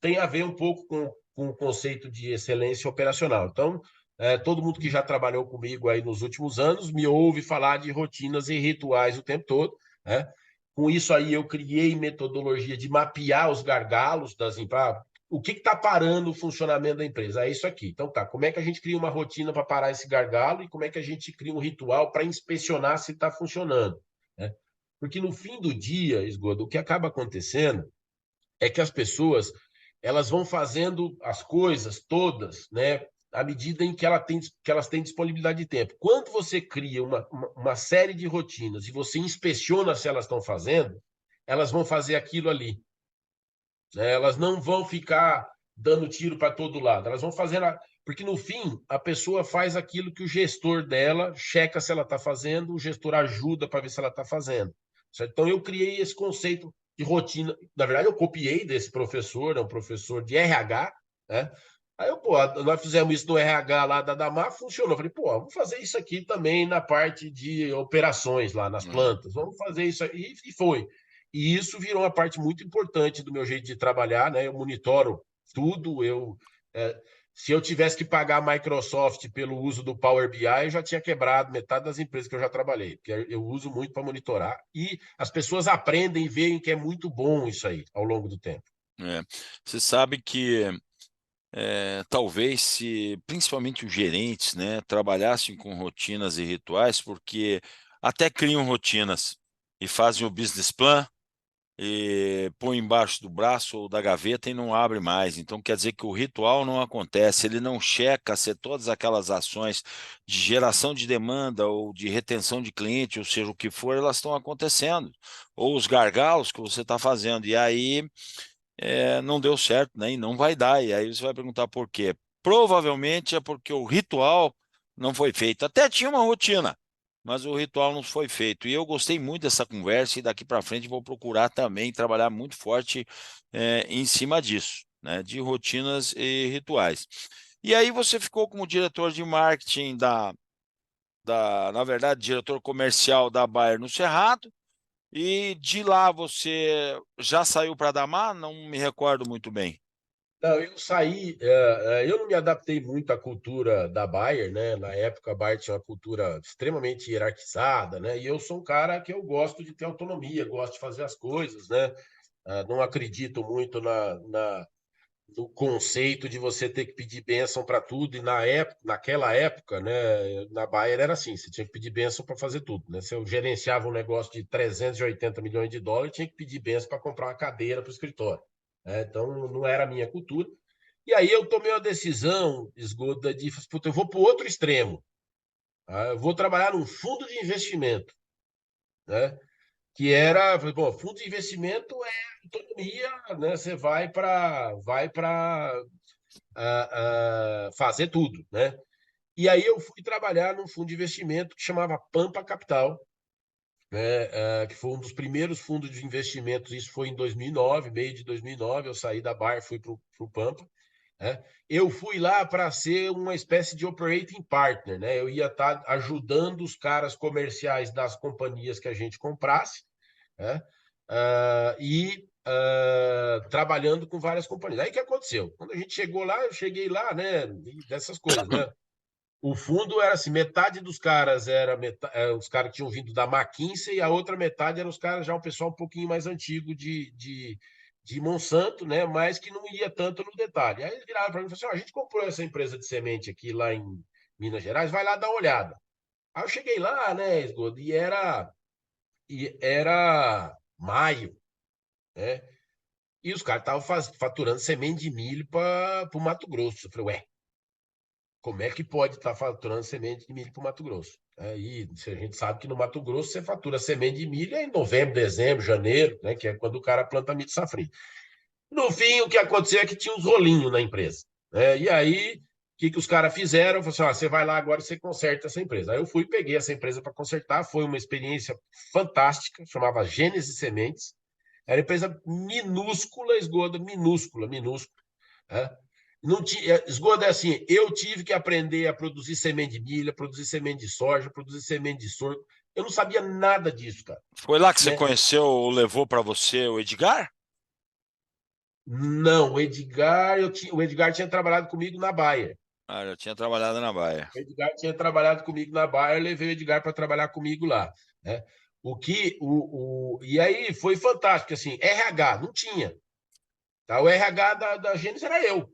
tem a ver um pouco com o conceito de excelência operacional. Então, todo mundo que já trabalhou comigo aí nos últimos anos me ouve falar de rotinas e rituais o tempo todo, né? Com isso aí eu criei metodologia de mapear os gargalos das empresas. O que está parando o funcionamento da empresa? É isso aqui. Então tá, como é que a gente cria uma rotina para parar esse gargalo e como é que a gente cria um ritual para inspecionar se está funcionando, né? Porque no fim do dia, Esgodo, o que acaba acontecendo é que as pessoas elas vão fazendo as coisas todas, né, à medida em que, que elas têm disponibilidade de tempo. Quando você cria uma série de rotinas e você inspeciona se elas estão fazendo, elas vão fazer aquilo ali, né? Elas não vão ficar dando tiro para todo lado, elas vão fazer. Porque no fim, a pessoa faz aquilo que o gestor dela checa se ela está fazendo, o gestor ajuda para ver se ela está fazendo. Certo? Então, eu criei esse conceito de rotina. Na verdade, eu copiei desse professor, é um professor de RH, né? Aí eu, nós fizemos isso no RH lá da Damar, funcionou. Falei, vamos fazer isso aqui também na parte de operações lá nas plantas. Vamos fazer isso aí. E foi. E isso virou uma parte muito importante do meu jeito de trabalhar, né? Eu monitoro tudo. Se eu tivesse que pagar a Microsoft pelo uso do Power BI, eu já tinha quebrado metade das empresas que eu já trabalhei, porque eu uso muito para monitorar e as pessoas aprendem e veem que é muito bom isso aí ao longo do tempo. Você sabe que talvez se principalmente os gerentes, né, trabalhassem com rotinas e rituais, porque até criam rotinas e fazem o business plan e põe embaixo do braço ou da gaveta e não abre mais. Então quer dizer que o ritual não acontece, ele não checa se todas aquelas ações de geração de demanda ou de retenção de cliente, ou seja, o que for, elas estão acontecendo, ou os gargalos que você está fazendo. E aí não deu certo, né? E não vai dar. E aí você vai perguntar por quê? Provavelmente é porque o ritual não foi feito. Até tinha uma rotina, mas o ritual não foi feito. E eu gostei muito dessa conversa e daqui para frente vou procurar também trabalhar muito forte em cima disso, né, de rotinas e rituais. E aí você ficou como diretor de marketing na verdade, diretor comercial da Bayer no Cerrado, e de lá você já saiu para Damar? Não me recordo muito bem. Não, eu saí, eu não me adaptei muito à cultura da Bayer, né? Na época a Bayer tinha uma cultura extremamente hierarquizada, né? E eu sou um cara que eu gosto de ter autonomia, gosto de fazer as coisas, né? Não acredito muito no conceito de você ter que pedir bênção para tudo. E naquela época, né? Na Bayer era assim, você tinha que pedir bênção para fazer tudo, né? Se eu gerenciava um negócio de 380 milhões de dólares, eu tinha que pedir bênção para comprar uma cadeira para o escritório. Então, não era a minha cultura. E aí eu tomei uma decisão, Esgoda, de eu vou para o outro extremo. Tá? Eu vou trabalhar num fundo de investimento, né? Que era, bom, fundo de investimento é autonomia, né? Você vai para fazer tudo, né? E aí eu fui trabalhar num fundo de investimento que chamava Pampa Capital, né? Que foi um dos primeiros fundos de investimentos. Isso foi em 2009, meio de 2009. Eu saí da Bayer, fui para o Pampa. Né? Eu fui lá para ser uma espécie de operating partner, né? Eu ia estar ajudando os caras comerciais das companhias que a gente comprasse, né? Trabalhando com várias companhias. Aí o que aconteceu? Quando a gente chegou lá, eu cheguei lá, né? Dessas coisas, né? O fundo era assim, metade dos caras era os caras que tinham vindo da McKinsey, e a outra metade eram os caras já um pessoal um pouquinho mais antigo de Monsanto, né? Mas que não ia tanto no detalhe. Aí eles viraram para mim e falaram assim: a gente comprou essa empresa de semente aqui lá em Minas Gerais, vai lá dar uma olhada. Aí eu cheguei lá, né, Esgodo, e era maio, né? E os caras estavam faturando semente de milho para o Mato Grosso. Eu falei, ué, como é que pode estar faturando semente de milho para o Mato Grosso? Aí a gente sabe que no Mato Grosso você fatura semente de milho em novembro, dezembro, janeiro, né? Que é quando o cara planta milho safrinho. No fim, o que aconteceu é que tinha uns rolinhos na empresa, né? E aí, o que os caras fizeram? Falaram assim: você vai lá agora e você conserta essa empresa. Aí eu fui, peguei essa empresa para consertar, foi uma experiência fantástica, chamava Gênesis Sementes. Era empresa minúscula, Esgoda, minúscula, minúscula. Né? Não tinha, Esgoda é assim, eu tive que aprender a produzir semente de milho, a produzir semente de soja, a produzir semente de sorgo. Eu não sabia nada disso, cara. Foi lá que você Né? conheceu ou levou para você o Edgar? Não, o Edgar tinha trabalhado comigo na Bayer. Ah, eu tinha trabalhado na Baia. O Edgar tinha trabalhado comigo na Bayer, eu levei o Edgar para trabalhar comigo lá. Né? E aí foi fantástico, assim, RH, não tinha. Tá? O RH da Gênesis era eu.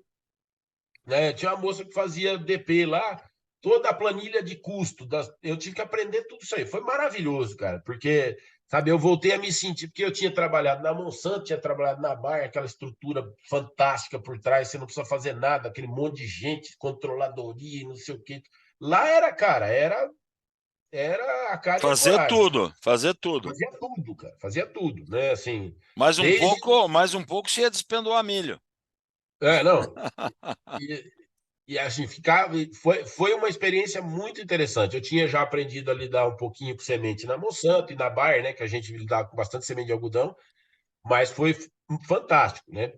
Né? Tinha uma moça que fazia DP lá, toda a planilha de custo. Eu tive que aprender tudo isso aí. Foi maravilhoso, cara, porque, sabe, eu voltei a me sentir, porque eu tinha trabalhado na Monsanto, tinha trabalhado na Bayer, aquela estrutura fantástica por trás, você não precisa fazer nada, aquele monte de gente, controladoria, não sei o quê. Lá era, cara, era a cara e a Fazer coragem. tudo, fazer tudo. Fazia tudo, cara, fazia tudo, né? Assim, Mais desde. um pouco você ia despendoar milho. Não. E assim, foi uma experiência muito interessante. Eu tinha já aprendido a lidar um pouquinho com semente na Monsanto e na Bayer, né? Que a gente lidava com bastante semente de algodão, mas foi fantástico, né?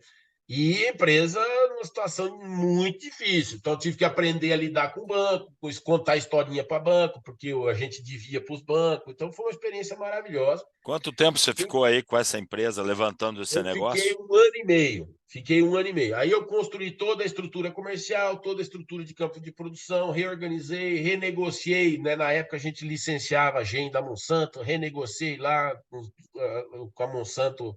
E empresa numa situação muito difícil. Então, eu tive que aprender a lidar com o banco, contar historinha para banco, porque a gente devia para os bancos. Então, foi uma experiência maravilhosa. Quanto tempo você ficou aí com essa empresa levantando esse Eu fiquei negócio? um ano e meio. Fiquei um ano e meio. Aí eu construí toda a estrutura comercial, toda a estrutura de campo de produção, reorganizei, renegociei. Né? Na época a gente licenciava a gen da Monsanto, renegociei lá com a Monsanto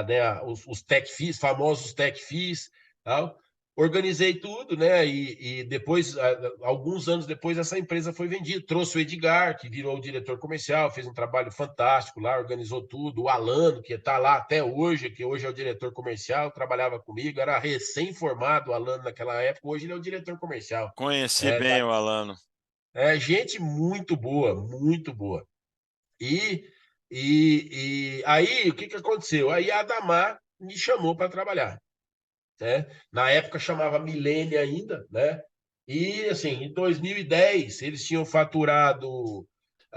né, os tech fees, famosos tech fees, tal. Organizei tudo, né? E depois, alguns anos depois, essa empresa foi vendida. Trouxe o Edgar, que virou o diretor comercial, fez um trabalho fantástico lá, organizou tudo. O Alano, que está lá até hoje, que hoje é o diretor comercial, trabalhava comigo, era recém-formado o Alano naquela época, hoje ele é o diretor comercial. Conheci É, bem o Alano. gente muito boa, muito boa. E, e aí, o que aconteceu? Aí a Adamar me chamou para trabalhar. Né? Na época chamava Milênio ainda, né? E assim, em 2010 eles tinham faturado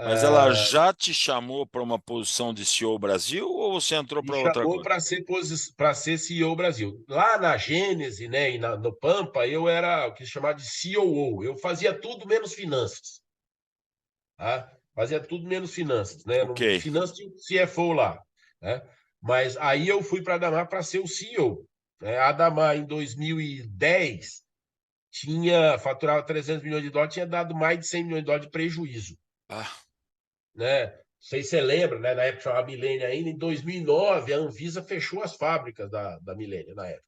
Mas ela já te chamou para uma posição de CEO Brasil ou você entrou Me para outra chamou coisa? para ser CEO Brasil. Lá na Gênese, né, e no Pampa, eu era o que se chamava de COO. Eu fazia tudo menos finanças. Tá? Fazia tudo menos finanças, né? Ok. Finanças tinha CFO lá, né? Mas aí eu fui para a Damar para ser o CEO. Né? A Damar, em 2010, faturava 300 milhões de dólares, tinha dado mais de 100 milhões de dólares de prejuízo. Ah, Né? Não sei se você lembra, né? Na época chamava Milênio ainda, em 2009 a Anvisa fechou as fábricas da Milênio na época.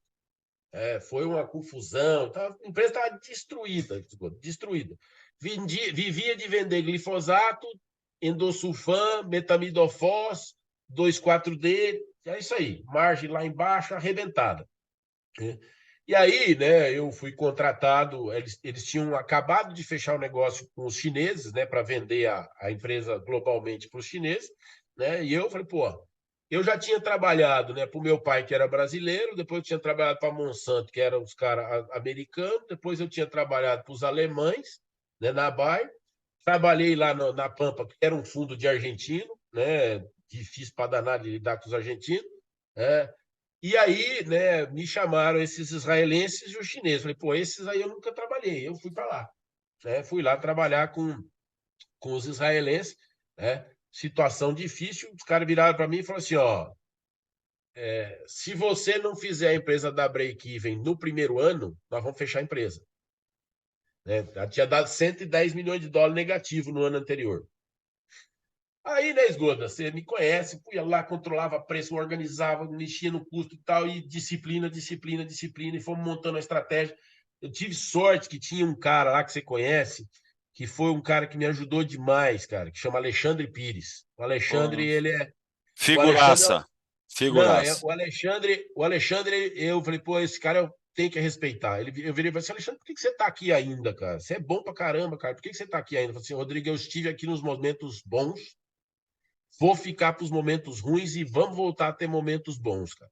Foi uma confusão, a empresa estava destruída, destruída. Vivia de vender glifosato, endosulfan, metamidofos, 2,4-D, é isso aí, margem lá embaixo arrebentada. Né? E aí, né, eu fui contratado, eles tinham acabado de fechar o negócio com os chineses, né, para vender a empresa globalmente para os chineses, né, e eu falei, pô, eu já tinha trabalhado, né, para o meu pai, que era brasileiro, depois eu tinha trabalhado para a Monsanto, que eram os caras americanos, depois eu tinha trabalhado para os alemães, né, na Bayer, trabalhei lá na Pampa, que era um fundo de argentino, né, difícil para danar de lidar com os argentinos, né, e aí, né, me chamaram esses israelenses e os chineses. Falei, pô, esses aí eu nunca trabalhei. Eu fui para lá. Né? Fui lá trabalhar com os israelenses. Né? Situação difícil. Os caras viraram para mim e falaram assim: ó, se você não fizer a empresa dar break-even no primeiro ano, nós vamos fechar a empresa. Né? Já tinha dado 110 milhões de dólares negativo no ano anterior. Aí, né, Esgoda, você me conhece, fui lá, controlava preço, organizava, mexia no custo e tal, e disciplina, disciplina, disciplina, e fomos montando a estratégia. Eu tive sorte que tinha um cara lá que você conhece, que foi um cara que me ajudou demais, cara, que chama Alexandre Pires. O Alexandre, pô, ele é. O Alexandre. figuraça. Não, Figuraça. o Alexandre, eu falei, pô, esse cara eu tenho que respeitar. Eu virei e falei assim, Alexandre, por que você tá aqui ainda, cara? Você é bom pra caramba, cara. Por que você tá aqui ainda? Eu falei assim, Rodrigo, eu estive aqui nos momentos bons, vou ficar para os momentos ruins e vamos voltar a ter momentos bons, cara.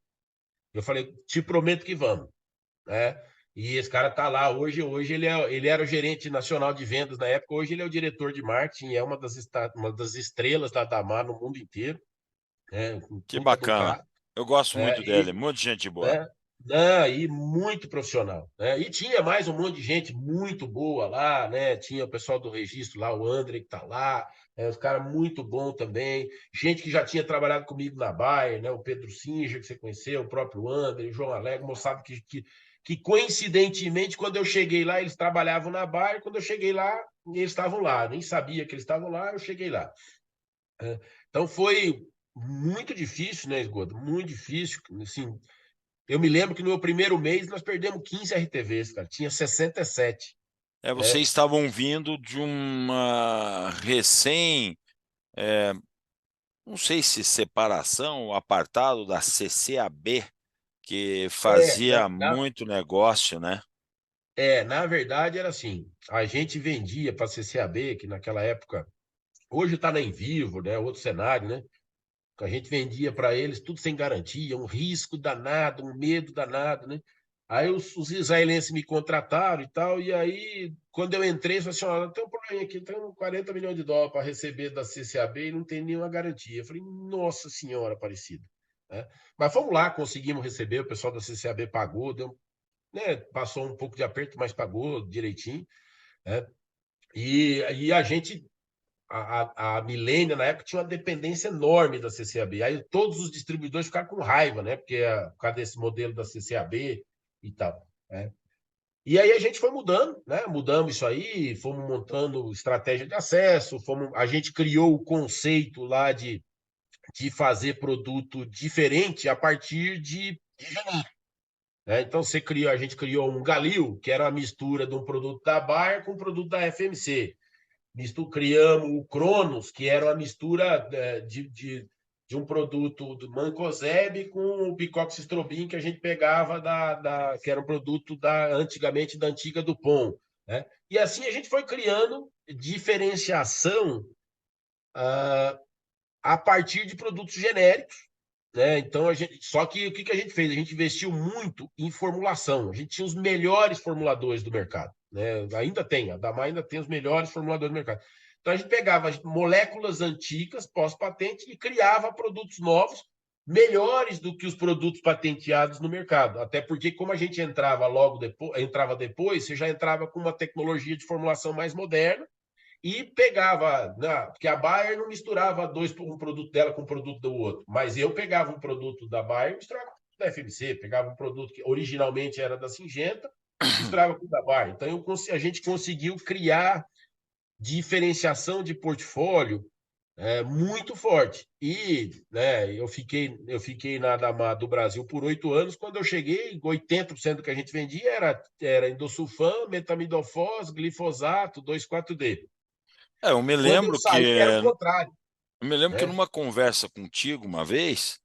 Eu falei, te prometo que vamos, né? E esse cara tá lá hoje ele era o gerente nacional de vendas na época, hoje ele é o diretor de marketing, é uma das estrelas da Damar no mundo inteiro, né? Um Que puta de um bacana. cara, Eu gosto né? muito dele, muita gente boa. Né? Não, e muito profissional, né? E tinha mais um monte de gente muito boa lá, né? Tinha o pessoal do registro lá, o André que tá lá, os caras muito bom também, gente que já tinha trabalhado comigo na Bayer, né? O Pedro Singer, que você conheceu, o próprio André, o João Alegre, moçada que coincidentemente, quando eu cheguei lá, eles trabalhavam na Bayer, quando eu cheguei lá, eles estavam lá, nem sabia que eles estavam lá, eu cheguei lá. Então foi muito difícil, né, Esgoto? Muito difícil, assim, eu me lembro que no meu primeiro mês nós perdemos 15 RTVs, cara. Tinha 67. Vocês Né? estavam vindo de uma recém, não sei se separação ou apartado da CCAB, que fazia É, muito negócio, né? na verdade era assim. A gente vendia para a CCAB, que naquela época, hoje está na Envivo, né? Outro cenário, né? A gente vendia para eles tudo sem garantia, um risco danado, um medo danado, né? Aí os israelenses me contrataram e tal, e aí, quando eu entrei, eu falei assim: olha, tem um problema aqui, tem 40 milhões de dólares para receber da CCAB e não tem nenhuma garantia. Eu falei, nossa senhora, Aparecida. Né? Mas vamos lá, conseguimos receber, o pessoal da CCAB pagou, deu, né, passou um pouco de aperto, mas pagou direitinho. Né? E a gente a Milênio, na época, tinha uma dependência enorme da CCAB. Aí todos os distribuidores ficaram com raiva, né? Porque por causa desse modelo da CCAB e tal. Né? E aí a gente foi mudando, né? Mudamos isso aí, fomos montando estratégia de acesso, a gente criou o conceito lá de fazer produto diferente a partir de janeiro. Né? Então a gente criou um Galil, que era a mistura de um produto da Bayer com um produto da FMC. Criamos o Cronos, que era uma mistura de um produto do Mancozeb com o Bicoxistrobin que a gente pegava que era um produto antigamente da antiga Dupont. Né? E assim a gente foi criando diferenciação a partir de produtos genéricos. Né? Então, só que o que a gente fez? A gente investiu muito em formulação. A gente tinha os melhores formuladores do mercado. Né? Ainda tem, a Damar ainda tem os melhores formuladores do mercado. Então, a gente pegava moléculas antigas, pós-patente, e criava produtos novos, melhores do que os produtos patenteados no mercado. Até porque, como a gente entrava depois, você já entrava com uma tecnologia de formulação mais moderna e pegava, né, porque a Bayer não misturava um produto dela com um produto do outro, mas eu pegava um produto da Bayer e misturava com o da FMC, pegava um produto que originalmente era da Syngenta, misturava com o da Bayer. Então, a gente conseguiu criar diferenciação de portfólio muito forte. E, né, eu fiquei na Adamar do Brasil por 8 anos. Quando eu cheguei, 80% do que a gente vendia era endosulfan, metamidofos, glifosato, 2,4-D. Eu me Quando eu lembro que saí, era o contrário, né? numa conversa contigo uma vez,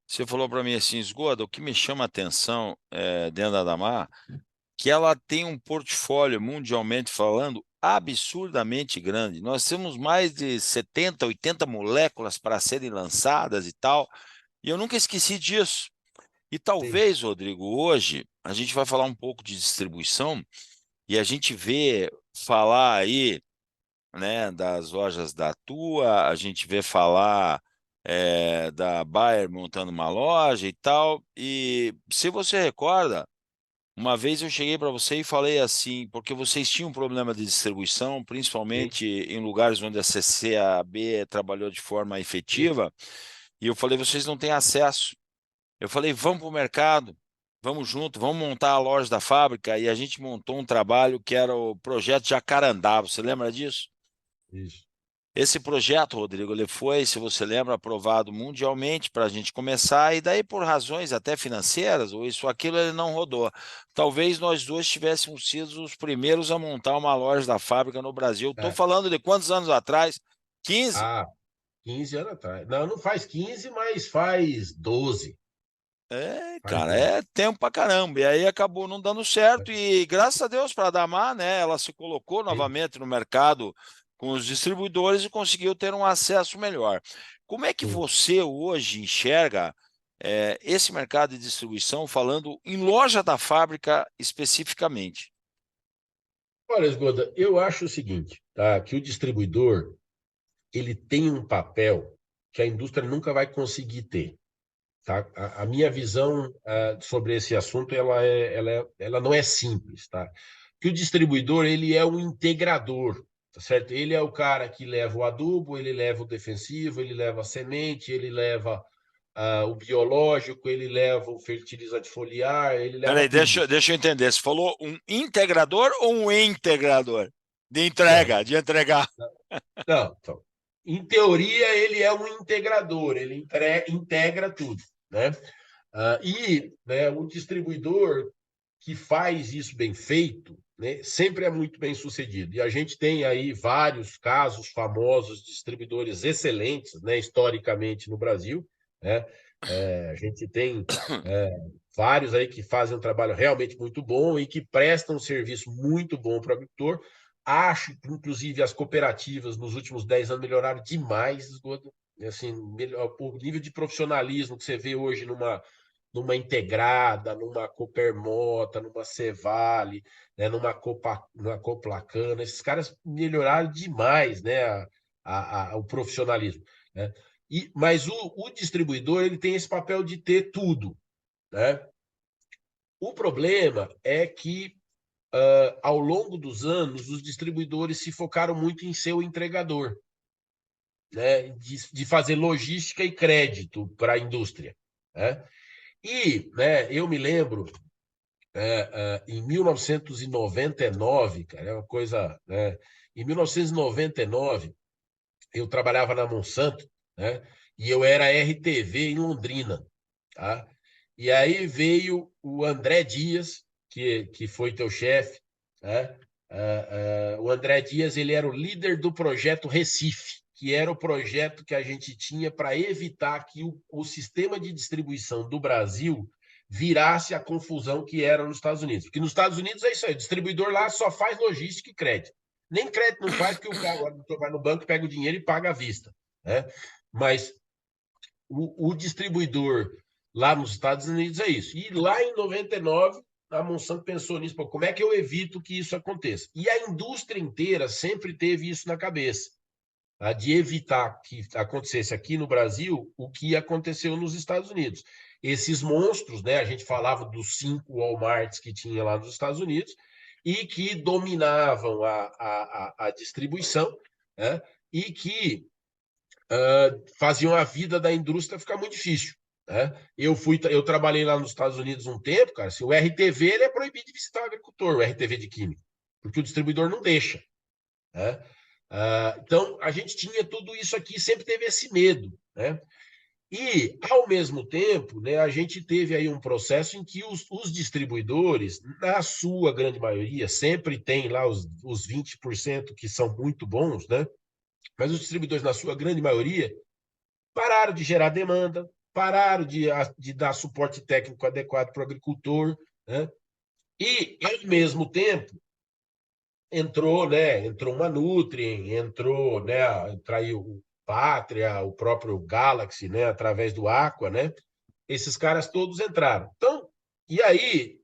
você falou para mim assim, Esgoda, o que me chama a atenção dentro da Damar, que ela tem um portfólio, mundialmente falando, absurdamente grande. Nós temos mais de 70, 80 moléculas para serem lançadas e tal, e eu nunca esqueci disso. E Sim, talvez, Rodrigo, hoje a gente vai falar um pouco de distribuição e a gente vê falar aí, né, das lojas da Tua, a gente vê falar da Bayer montando uma loja e tal. E se você recorda, uma vez eu cheguei para você e falei assim, porque vocês tinham um problema de distribuição, sim, principalmente em lugares onde a CCAB trabalhou de forma sim, efetiva, e eu falei, vocês não têm acesso. Eu falei, vamos para o mercado, vamos junto, vamos montar a loja da fábrica, e a gente montou um trabalho que era o projeto Jacarandá, você lembra disso? isso. Esse projeto, Rodrigo, ele foi, se você lembra, aprovado mundialmente para a gente começar, e daí por razões até financeiras, ou isso ou aquilo, ele não rodou. Talvez nós dois tivéssemos sido os primeiros a montar uma loja da fábrica no Brasil. Estou É. falando de quantos anos atrás? 15? Ah, 15 anos atrás. Não, não faz 15, mas faz 12. Faz Cara, 12. é tempo pra caramba. E aí acabou não dando certo, e graças a Deus para a Damar, né, ela se colocou Sim, novamente no mercado com os distribuidores e conseguiu ter um acesso melhor. Como é que sim. você hoje enxerga esse mercado de distribuição, falando em loja da fábrica especificamente? Olha, Esgoda, eu acho o seguinte, tá? Que o distribuidor ele tem um papel que a indústria nunca vai conseguir ter. Tá? A minha visão sobre esse assunto ela não é simples, tá? Que o distribuidor ele é um integrador, tá certo? Ele é o cara que leva o adubo, ele leva o defensivo, ele leva a semente, ele leva o biológico, ele leva o fertilizante foliar, ele leva Peraí, tudo. deixa eu entender. Você falou um integrador ou um integrador? De Não, entrega, de entregar. não, então, em teoria ele é um integrador, ele integra tudo, né? E né, o distribuidor que faz isso bem feito, né, sempre é muito bem sucedido. E a gente tem aí vários casos famosos de distribuidores excelentes, né, historicamente no Brasil, né? A gente tem é, vários aí que fazem um trabalho realmente muito bom e que prestam um serviço muito bom para o agricultor. Acho que, inclusive, as cooperativas nos últimos 10 anos melhoraram demais, Esgoto. Assim, o nível de profissionalismo que você vê hoje numa Integrada, numa Coopermota, numa Cevale, né, numa Coplacana. Esses caras melhoraram demais, né, o profissionalismo. Né? Mas o distribuidor ele tem esse papel de ter tudo. Né? O problema é que, ao longo dos anos, os distribuidores se focaram muito em ser o entregador, né, de fazer logística e crédito para a indústria. Né? E né, eu me lembro em 1999, cara, é uma coisa. Né, em 1999, eu trabalhava na Monsanto, né, e eu era RTV em Londrina. Tá? E aí veio o André Dias, que foi teu chefe. Né? O André Dias ele era o líder do projeto Recife, que era o projeto que a gente tinha para evitar que o sistema de distribuição do Brasil virasse a confusão que era nos Estados Unidos. Porque nos Estados Unidos é isso aí, o distribuidor lá só faz logística e crédito. Nem crédito não faz, porque o cara vai no banco, pega o dinheiro e paga à vista. Né? Mas o distribuidor lá nos Estados Unidos é isso. E lá em 99, a Monsanto pensou nisso, pô, como é que eu evito que isso aconteça? E a indústria inteira sempre teve isso na cabeça. de evitar que acontecesse aqui no Brasil o que aconteceu nos Estados Unidos. Esses monstros, né, a gente falava dos 5 Walmarts que tinha lá nos Estados Unidos e que dominavam a distribuição, né, e que faziam a vida da indústria ficar muito difícil. Né? Eu trabalhei lá nos Estados Unidos um tempo, cara. O RTV ele é proibido de visitar o agricultor, o RTV de química, porque o distribuidor não deixa. Né? Então, a gente tinha tudo isso aqui, sempre teve esse medo. Né? E, ao mesmo tempo, né, a gente teve aí um processo em que os distribuidores, na sua grande maioria, sempre tem lá os 20% que são muito bons, né? Mas os distribuidores, na sua grande maioria, pararam de gerar demanda, pararam de dar suporte técnico adequado para o agricultor, né? E, ao mesmo tempo, entrou uma Nutrien, entrou o Pátria, o próprio Galaxy, né, através do Aqua, né? Esses caras todos entraram. Então, e aí,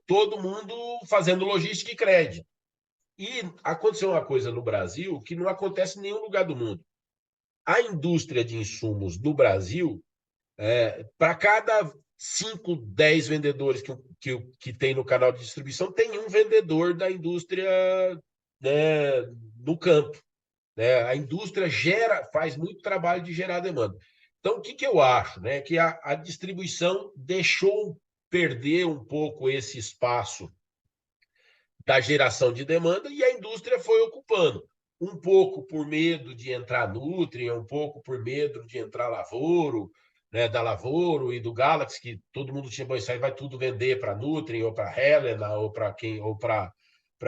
todo mundo fazendo logística e crédito. E aconteceu uma coisa no Brasil que não acontece em nenhum lugar do mundo. A indústria de insumos do Brasil, para cada 5, 10 vendedores que tem no canal de distribuição, tem um vendedor da indústria, né, no campo. Né? A indústria faz muito trabalho de gerar demanda. Então, o que eu acho? Né? Que a distribuição deixou perder um pouco esse espaço da geração de demanda e a indústria foi ocupando. Um pouco por medo de entrar Nutrien, um pouco por medo de entrar Lavoro, né, da Lavoro e do Galaxy, que todo mundo tinha, bom, isso aí vai tudo vender para Nutrien, ou para Helena, ou para quem, ou para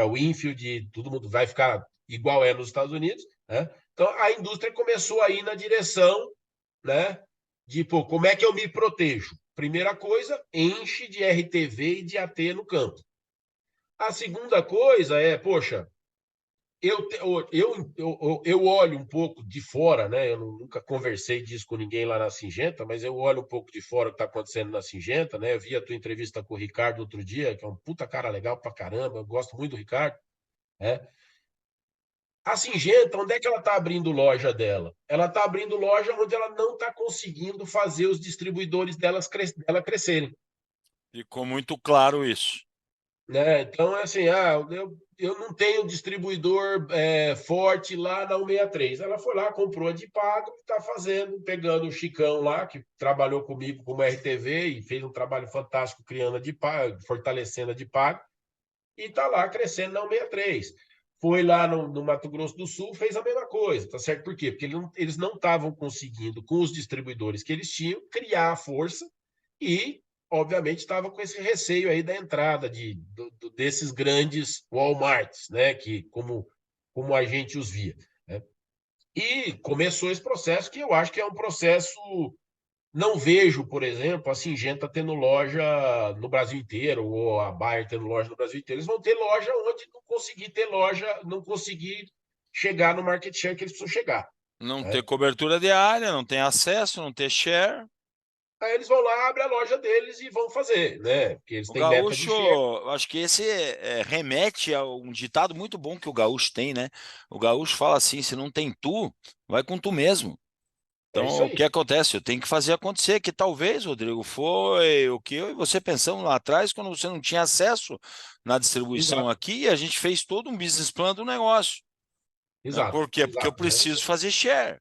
Winfield, e todo mundo vai ficar igual é nos Estados Unidos. Né? Então, a indústria começou a ir na direção, né, de, pô, como é que eu me protejo? Primeira coisa, enche de RTV e de AT no campo. A segunda coisa é, poxa, eu olho um pouco de fora, né? Eu nunca conversei disso com ninguém lá na Syngenta, mas eu olho um pouco de fora o que está acontecendo na Syngenta, né? Eu vi a tua entrevista com o Ricardo outro dia, que é um puta cara legal pra caramba, eu gosto muito do Ricardo, né? A Syngenta, onde é que ela está abrindo loja dela? Ela está abrindo loja onde ela não está conseguindo fazer os distribuidores dela crescerem. Ficou muito claro isso. Né? Então, é assim, eu não tenho distribuidor forte lá na 163. Ela foi lá, comprou a de pago e está fazendo, pegando o Chicão lá, que trabalhou comigo como RTV e fez um trabalho fantástico criando a de pago, fortalecendo a de pago, e está lá crescendo na 163. Foi lá no Mato Grosso do Sul, fez a mesma coisa, tá certo? Por quê? Porque eles não estavam conseguindo, com os distribuidores que eles tinham, criar a força e obviamente estava com esse receio aí da entrada desses grandes Walmarts, né, que como a gente os via. Né? E começou esse processo que eu acho que é um processo. Não vejo, por exemplo, a Syngenta tendo loja no Brasil inteiro, ou a Bayer tendo loja no Brasil inteiro. Eles vão ter loja onde não conseguir ter loja, não conseguir chegar no market share que eles precisam chegar. Não Né? ter cobertura de área, não ter acesso, não ter share. Aí eles vão lá, abrem a loja deles e vão fazer, né? Porque eles O têm meta de gaúcho, share. acho que esse remete a um ditado muito bom que o gaúcho tem, né? O gaúcho fala assim: se não tem tu, vai com tu mesmo. É Então, isso o que aí. acontece? Eu tenho que fazer acontecer, que talvez, Rodrigo, foi o que eu e você pensamos lá atrás, quando você não tinha acesso na distribuição Exato, aqui, a gente fez todo um business plan do negócio. Né? exato, Por quê? Porque eu exato. É isso preciso aí. fazer share.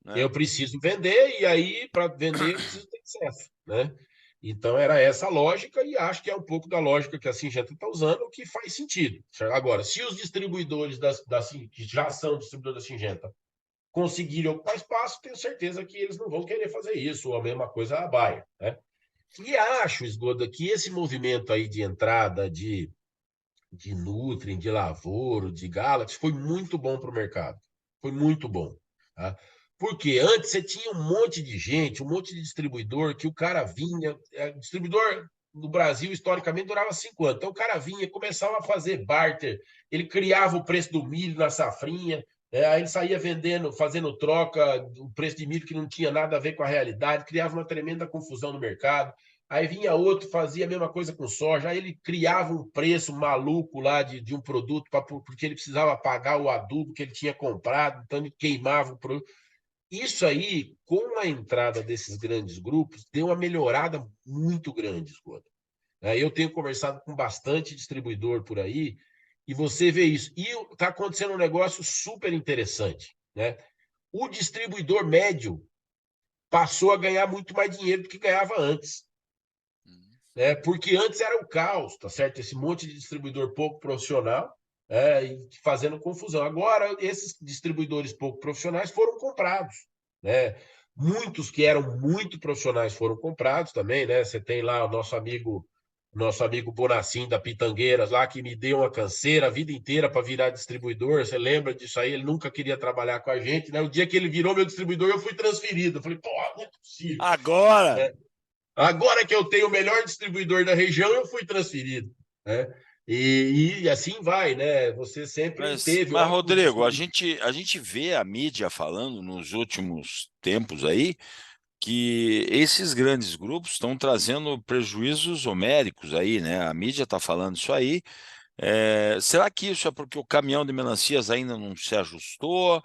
Né? Eu preciso vender, e aí, para vender, eu preciso ter acesso, né? Então, era essa a lógica, e acho que é um pouco da lógica que a Syngenta está usando, que faz sentido. Agora, se os distribuidores que já são distribuidores da Syngenta conseguirem ocupar espaço, tenho certeza que eles não vão querer fazer isso, ou a mesma coisa a Bayer, né? E acho, Esgoda, que esse movimento aí de entrada de Nutrien, de Lavoro, de Galaxy, foi muito bom para o mercado. Foi muito bom. Tá? Porque antes você tinha um monte de gente, um monte de distribuidor, que o cara vinha. Distribuidor no Brasil, historicamente, durava 5 anos. Então o cara vinha, começava a fazer barter, ele criava o preço do milho na safrinha, aí ele saía vendendo, fazendo troca, o preço de milho que não tinha nada a ver com a realidade, criava uma tremenda confusão no mercado. Aí vinha outro, fazia a mesma coisa com soja, aí ele criava um preço maluco lá de um produto porque ele precisava pagar o adubo que ele tinha comprado, então ele queimava o produto. Isso aí, com a entrada desses grandes grupos, deu uma melhorada muito grande, Esgoda. Eu tenho conversado com bastante distribuidor por aí, e você vê isso. E está acontecendo um negócio super interessante, né? O distribuidor médio passou a ganhar muito mais dinheiro do que ganhava antes. Porque antes era o caos, tá certo? Esse monte de distribuidor pouco profissional e fazendo confusão. Agora, esses distribuidores pouco profissionais foram comprados, né? Muitos que eram muito profissionais foram comprados também, né? Você tem lá o nosso amigo Bonacim da Pitangueiras lá, que me deu uma canseira a vida inteira para virar distribuidor. Você lembra disso aí? Ele nunca queria trabalhar com a gente, né? O dia que ele virou meu distribuidor, eu fui transferido. Eu falei, pô, não é possível. Agora! Agora que eu tenho o melhor distribuidor da região, eu fui transferido, né? E assim vai, né? Você sempre teve Mas ótimos Rodrigo, a distribuidores. gente vê a mídia falando nos últimos tempos aí que esses grandes grupos estão trazendo prejuízos homéricos aí, né? A mídia está falando isso aí. Será que isso é porque o caminhão de melancias ainda não se ajustou?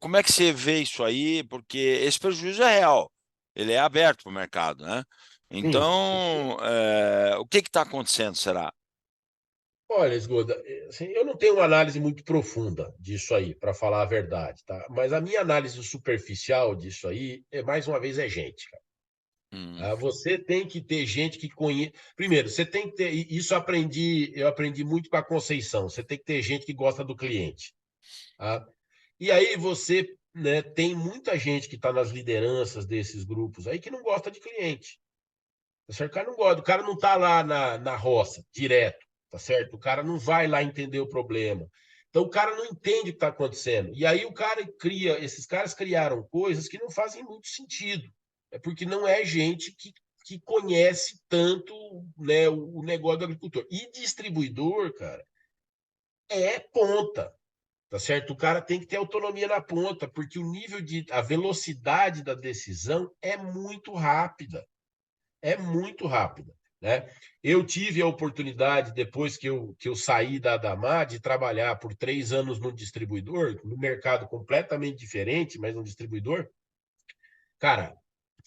Como é que você vê isso aí? Porque esse prejuízo é real, ele é aberto para o mercado, né? Sim. Então, o que está acontecendo, será? Olha, Esgoda, assim, eu não tenho uma análise muito profunda disso aí, para falar a verdade, tá? Mas a minha análise superficial disso aí, mais uma vez, é gente, cara. Hum, Você tem que ter gente que conhece. Primeiro, você tem que ter. Isso eu aprendi muito com a Conceição. Você tem que ter gente que gosta do cliente. Tá? E aí você, né, tem muita gente que está nas lideranças desses grupos aí que não gosta de cliente. Tá certo? O cara não gosta, o cara não está lá na roça, direto, tá certo? O cara não vai lá entender o problema. Então o cara não entende o que está acontecendo. E aí o cara cria, esses caras criaram coisas que não fazem muito sentido. É porque não é gente que conhece tanto, né, o negócio do agricultor. E distribuidor, cara, é ponta. Tá certo? O cara tem que ter autonomia na ponta, porque a velocidade da decisão é muito rápida. É muito rápida, né? Eu tive a oportunidade, depois que eu saí da Adamar, de trabalhar por 3 anos no distribuidor, no mercado completamente diferente, mas no distribuidor. Cara,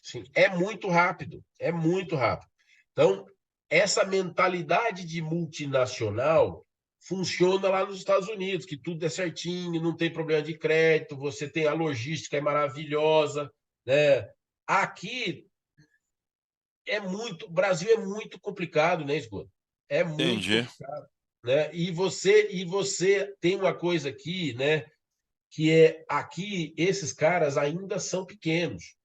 sim, é muito rápido, é muito rápido. Então, essa mentalidade de multinacional funciona lá nos Estados Unidos, que tudo é certinho, não tem problema de crédito, você tem a logística é maravilhosa, né? Aqui o Brasil é muito complicado, né, Esgoto? É muito entendi. complicado, né? E você tem uma coisa aqui, né, que é aqui esses caras ainda são pequenos.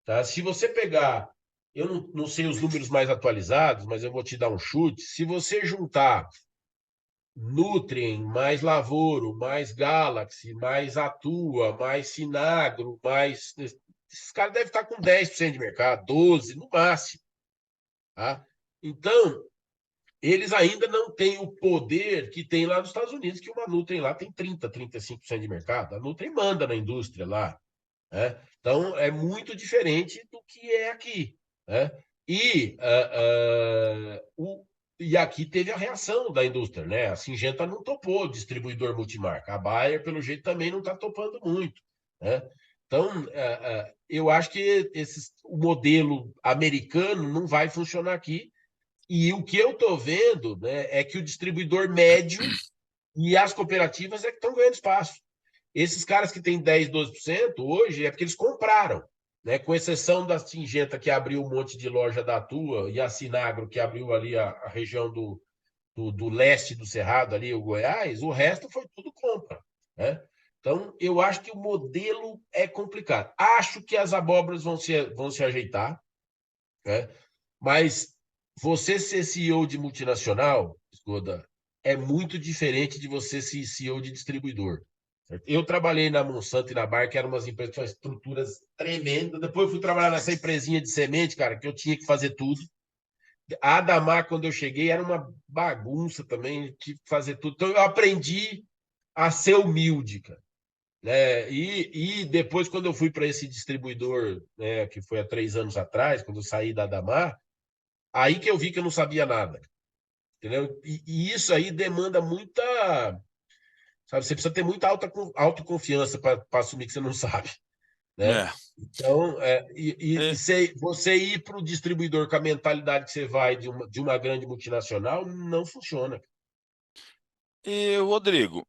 Tá? Se você pegar, eu não sei os números mais atualizados, mas eu vou te dar um chute. Se você juntar Nutrien, mais Lavoro, mais Galaxy, mais Atua, mais Sinagro, mais. Esses caras devem estar com 10% de mercado, 12% no máximo. Tá? Então, eles ainda não têm o poder que tem lá nos Estados Unidos, que uma Nutrien lá tem 35% de mercado. A Nutrien manda na indústria lá. Né? Então, é muito diferente do que é aqui. Né? E, e aqui teve a reação da indústria. Né? A Syngenta não topou distribuidor multimarca. A Bayer, pelo jeito, também não está topando muito. Né? Então, eu acho que o modelo americano não vai funcionar aqui. E o que eu estou vendo, né, é que o distribuidor médio e as cooperativas é que estão ganhando espaço. Esses caras que têm 10, 12% hoje é porque eles compraram, né? Com exceção da Singenta, que abriu um monte de loja da Atua, e a Sinagro, que abriu ali a região do leste do Cerrado, ali, o Goiás, o resto foi tudo compra. Né? Então, eu acho que o modelo é complicado. Acho que as abóboras vão se ajeitar, né? Mas você ser CEO de multinacional, Escoda, é muito diferente de você ser CEO de distribuidor. Certo? Eu trabalhei na Monsanto e na Bayer, que eram umas empresas com estruturas tremendas. Depois eu fui trabalhar nessa empresinha de semente, cara, que eu tinha que fazer tudo. A Adamar, quando eu cheguei, era uma bagunça também, tive que fazer tudo. Então eu aprendi a ser humilde, cara. Né? E depois, quando eu fui para esse distribuidor, né, que foi há 3 anos atrás, quando eu saí da Adamar, Aí que eu vi que eu não sabia nada, entendeu? E isso aí demanda muita, sabe, você precisa ter muita autoconfiança para assumir que você não sabe, né? É. Então, É. você ir para o distribuidor com a mentalidade que você vai de uma grande multinacional não funciona. E, Rodrigo,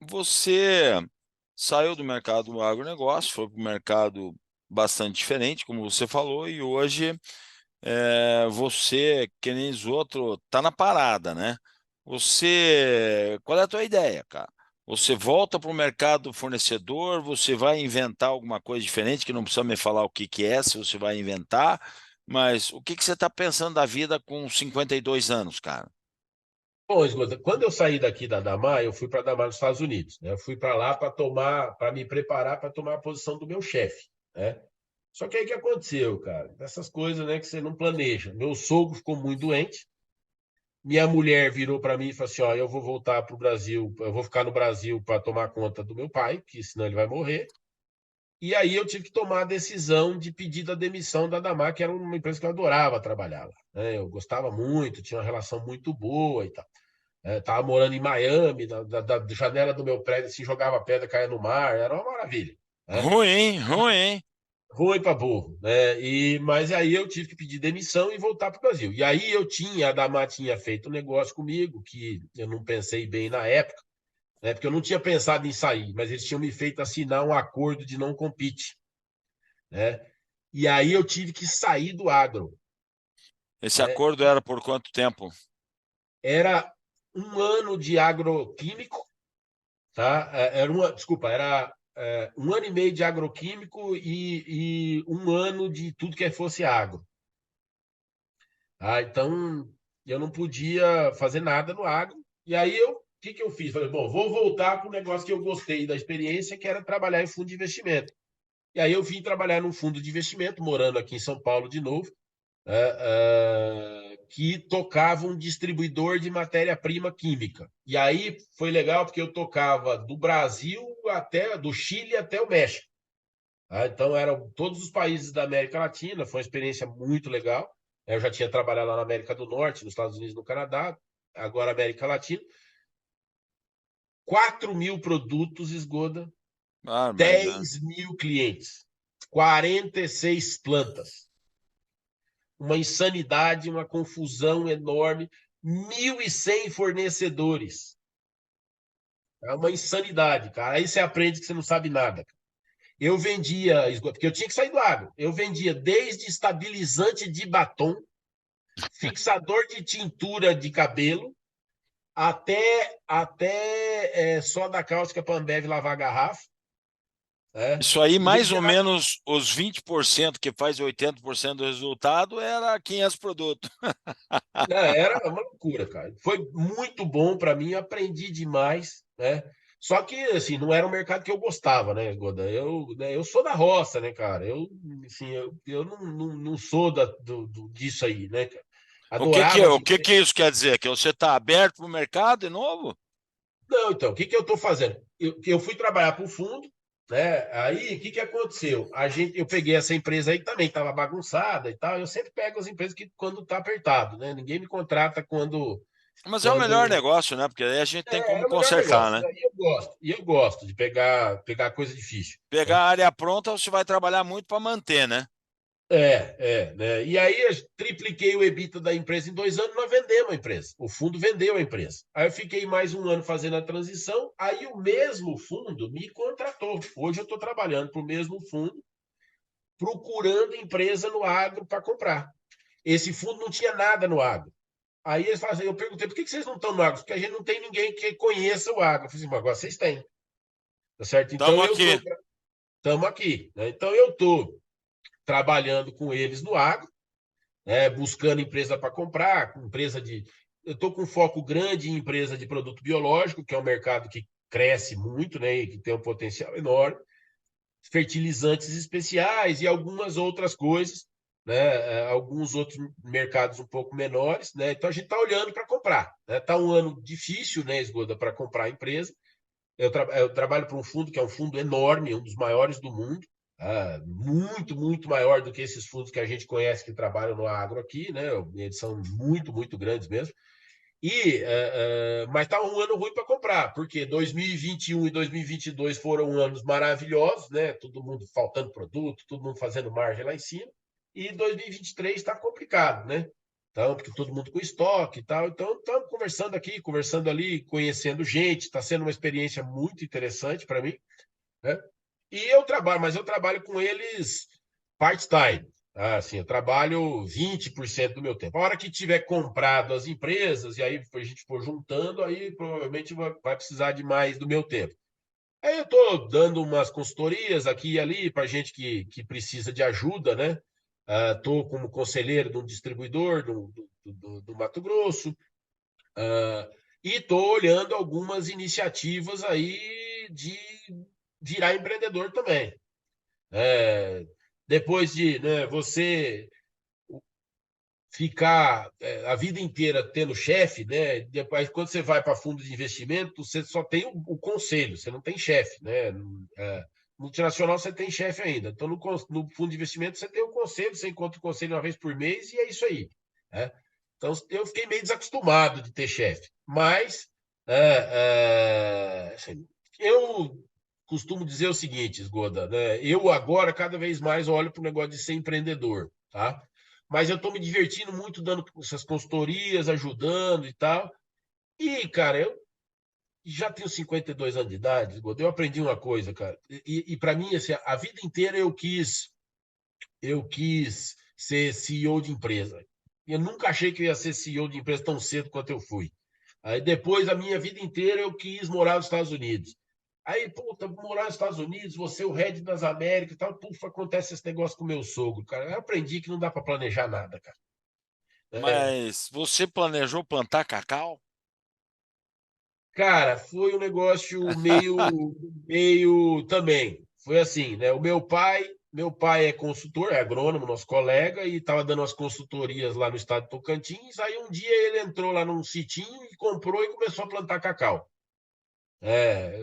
você saiu do mercado do agronegócio, foi para um mercado bastante diferente, como você falou, e hoje você, que nem os outros, tá na parada, né? Qual é a tua ideia, cara? Você volta para o mercado fornecedor, você vai inventar alguma coisa diferente, que não precisa me falar o que que é, se você vai inventar, mas o que que você está pensando da vida com 52 anos, cara? Bom, Esgoda, quando eu saí daqui da Damar, eu fui para Damar nos Estados Unidos, né? Eu fui para lá para me preparar para tomar a posição do meu chefe, né? Só que aí o que aconteceu, cara? Essas coisas, né, que você não planeja. Meu sogro ficou muito doente. Minha mulher virou para mim e falou assim: ó, eu vou voltar para o Brasil, eu vou ficar no Brasil para tomar conta do meu pai, que senão ele vai morrer. E aí eu tive que tomar a decisão de pedir a demissão da Damar, que era uma empresa que eu adorava trabalhar lá, né? Eu gostava muito, tinha uma relação muito boa e tal. Tava morando em Miami, da janela do meu prédio, assim, jogava pedra, caía no mar, era uma maravilha, né? Ruim, ruim. Ruim para burro, né? Mas aí eu tive que pedir demissão e voltar para o Brasil. E aí a Damar tinha feito um negócio comigo que eu não pensei bem na época, né? Porque eu não tinha pensado em sair, mas eles tinham me feito assinar um acordo de não compete, né? E aí eu tive que sair do agro, Esse né? acordo era por quanto tempo? Era um ano de agroquímico, tá? Desculpa, era um ano e meio de agroquímico e um ano de tudo que fosse agro. Então, eu não podia fazer nada no agro. E aí, o que eu fiz? Falei, bom, vou voltar para o negócio que eu gostei da experiência, que era trabalhar em fundo de investimento. E aí, eu vim trabalhar num fundo de investimento, morando aqui em São Paulo de novo, que tocava um distribuidor de matéria-prima química. E aí, foi legal, porque eu tocava do Brasil do Chile até o México. Então, eram todos os países da América Latina, foi uma experiência muito legal. Eu já tinha trabalhado lá na América do Norte, nos Estados Unidos, no Canadá, agora América Latina. 4.000 produtos, Esgoda, Barbaridade. 10.000 clientes, 46 plantas. Uma insanidade, uma confusão enorme, 1.100 fornecedores. É uma insanidade, cara. Aí você aprende que você não sabe nada. Eu vendia, porque eu tinha que sair do agro. Eu vendia desde estabilizante de batom, fixador de tintura de cabelo, até soda cáustica para a Ambev lavar a garrafa. Isso aí, E mais ou vendia menos os 20% que faz 80% do resultado era 500 produtos. era uma loucura, cara. Foi muito bom para mim, aprendi demais, né? Só que, assim, não era um mercado que eu gostava, né, Goda? Eu sou da roça, né, cara? Assim, eu não sou disso aí, né, cara? Adorava as O que que empresas. isso quer dizer? Que você está aberto para o mercado de novo? Não, então, o que eu estou fazendo? Eu fui trabalhar para o fundo, né? Aí, o que aconteceu? Eu peguei essa empresa aí que também estava bagunçada e tal. Eu sempre pego as empresas que quando está apertado, né? Ninguém me contrata Mas é o melhor quando negócio, né? Porque aí a gente tem como era o melhor consertar, negócio. né? E eu gosto de pegar coisa difícil, Pegar né? a área pronta, você vai trabalhar muito para manter, né? Né? E aí eu tripliquei o EBITDA da empresa em 2 anos, nós vendemos a empresa. O fundo vendeu a empresa. Aí eu fiquei mais um ano fazendo a transição, aí o mesmo fundo me contratou. Hoje eu estou trabalhando para o mesmo fundo, procurando empresa no agro para comprar. Esse fundo não tinha nada no agro. Aí eles falam assim, eu perguntei, por que vocês não estão no agro? Porque a gente não tem ninguém que conheça o agro. Eu falei assim, agora vocês têm. Tá certo? Então Estamos aqui. estamos aqui. Né? Então eu estou trabalhando com eles no agro, né? Buscando empresa para comprar, eu estou com foco grande em empresa de produto biológico, que é um mercado que cresce muito, né? E que tem um potencial enorme, fertilizantes especiais e algumas outras coisas, né? Alguns outros mercados um pouco menores, né? Então a gente está olhando para comprar, né? Tá um ano difícil, né, Esgoda, para comprar a empresa. Eu trabalho para um fundo que é um fundo enorme, um dos maiores do mundo. muito, muito maior do que esses fundos que a gente conhece que trabalham no agro aqui, né? Eles são muito, muito grandes mesmo. Mas está um ano ruim para comprar, porque 2021 e 2022 foram anos maravilhosos, né? Todo mundo faltando produto, todo mundo fazendo margem lá em cima, e 2023 está complicado, né? Então, porque todo mundo com estoque e tal. Então, estamos conversando aqui, conversando ali, conhecendo gente, está sendo uma experiência muito interessante para mim, né? E eu trabalho, mas eu trabalho com eles part-time. Assim, eu trabalho 20% do meu tempo. A hora que tiver comprado as empresas, e aí a gente for juntando, aí provavelmente vai precisar de mais do meu tempo. Aí eu estou dando umas consultorias aqui e ali para gente que precisa de ajuda, né? Estou como conselheiro de um distribuidor do Mato Grosso, e estou olhando algumas iniciativas aí de virar empreendedor também. Depois de, né, você ficar a vida inteira tendo chefe, né? Depois, quando você vai para fundo de investimento, você só tem o conselho, você não tem chefe, né? Multinacional você tem chefe ainda. Então, no fundo de investimento, você tem o conselho, você encontra o conselho uma vez por mês e é isso aí. Né? Então, eu fiquei meio desacostumado de ter chefe. Mas assim, eu costumo dizer o seguinte, Esgoda, né? Eu agora, cada vez mais, olho para o negócio de ser empreendedor, tá? Mas eu estou me divertindo muito dando essas consultorias, ajudando e tal. E, cara, eu já tenho 52 anos de idade, eu aprendi uma coisa, cara. E para mim, assim, a vida inteira eu quis ser CEO de empresa. Eu nunca achei que eu ia ser CEO de empresa tão cedo quanto eu fui. Aí depois, a minha vida inteira, eu quis morar nos Estados Unidos. Aí, puta, morar nos Estados Unidos, você é o head das Américas e tal, puf, acontece esse negócio com o meu sogro, cara. Eu aprendi que não dá para planejar nada, cara. Mas você planejou plantar cacau? Cara, foi um negócio meio também. Foi assim, né? Meu pai é consultor, é agrônomo, nosso colega, e estava dando as consultorias lá no estado de Tocantins. Aí um dia ele entrou lá num sitinho e comprou e começou a plantar cacau.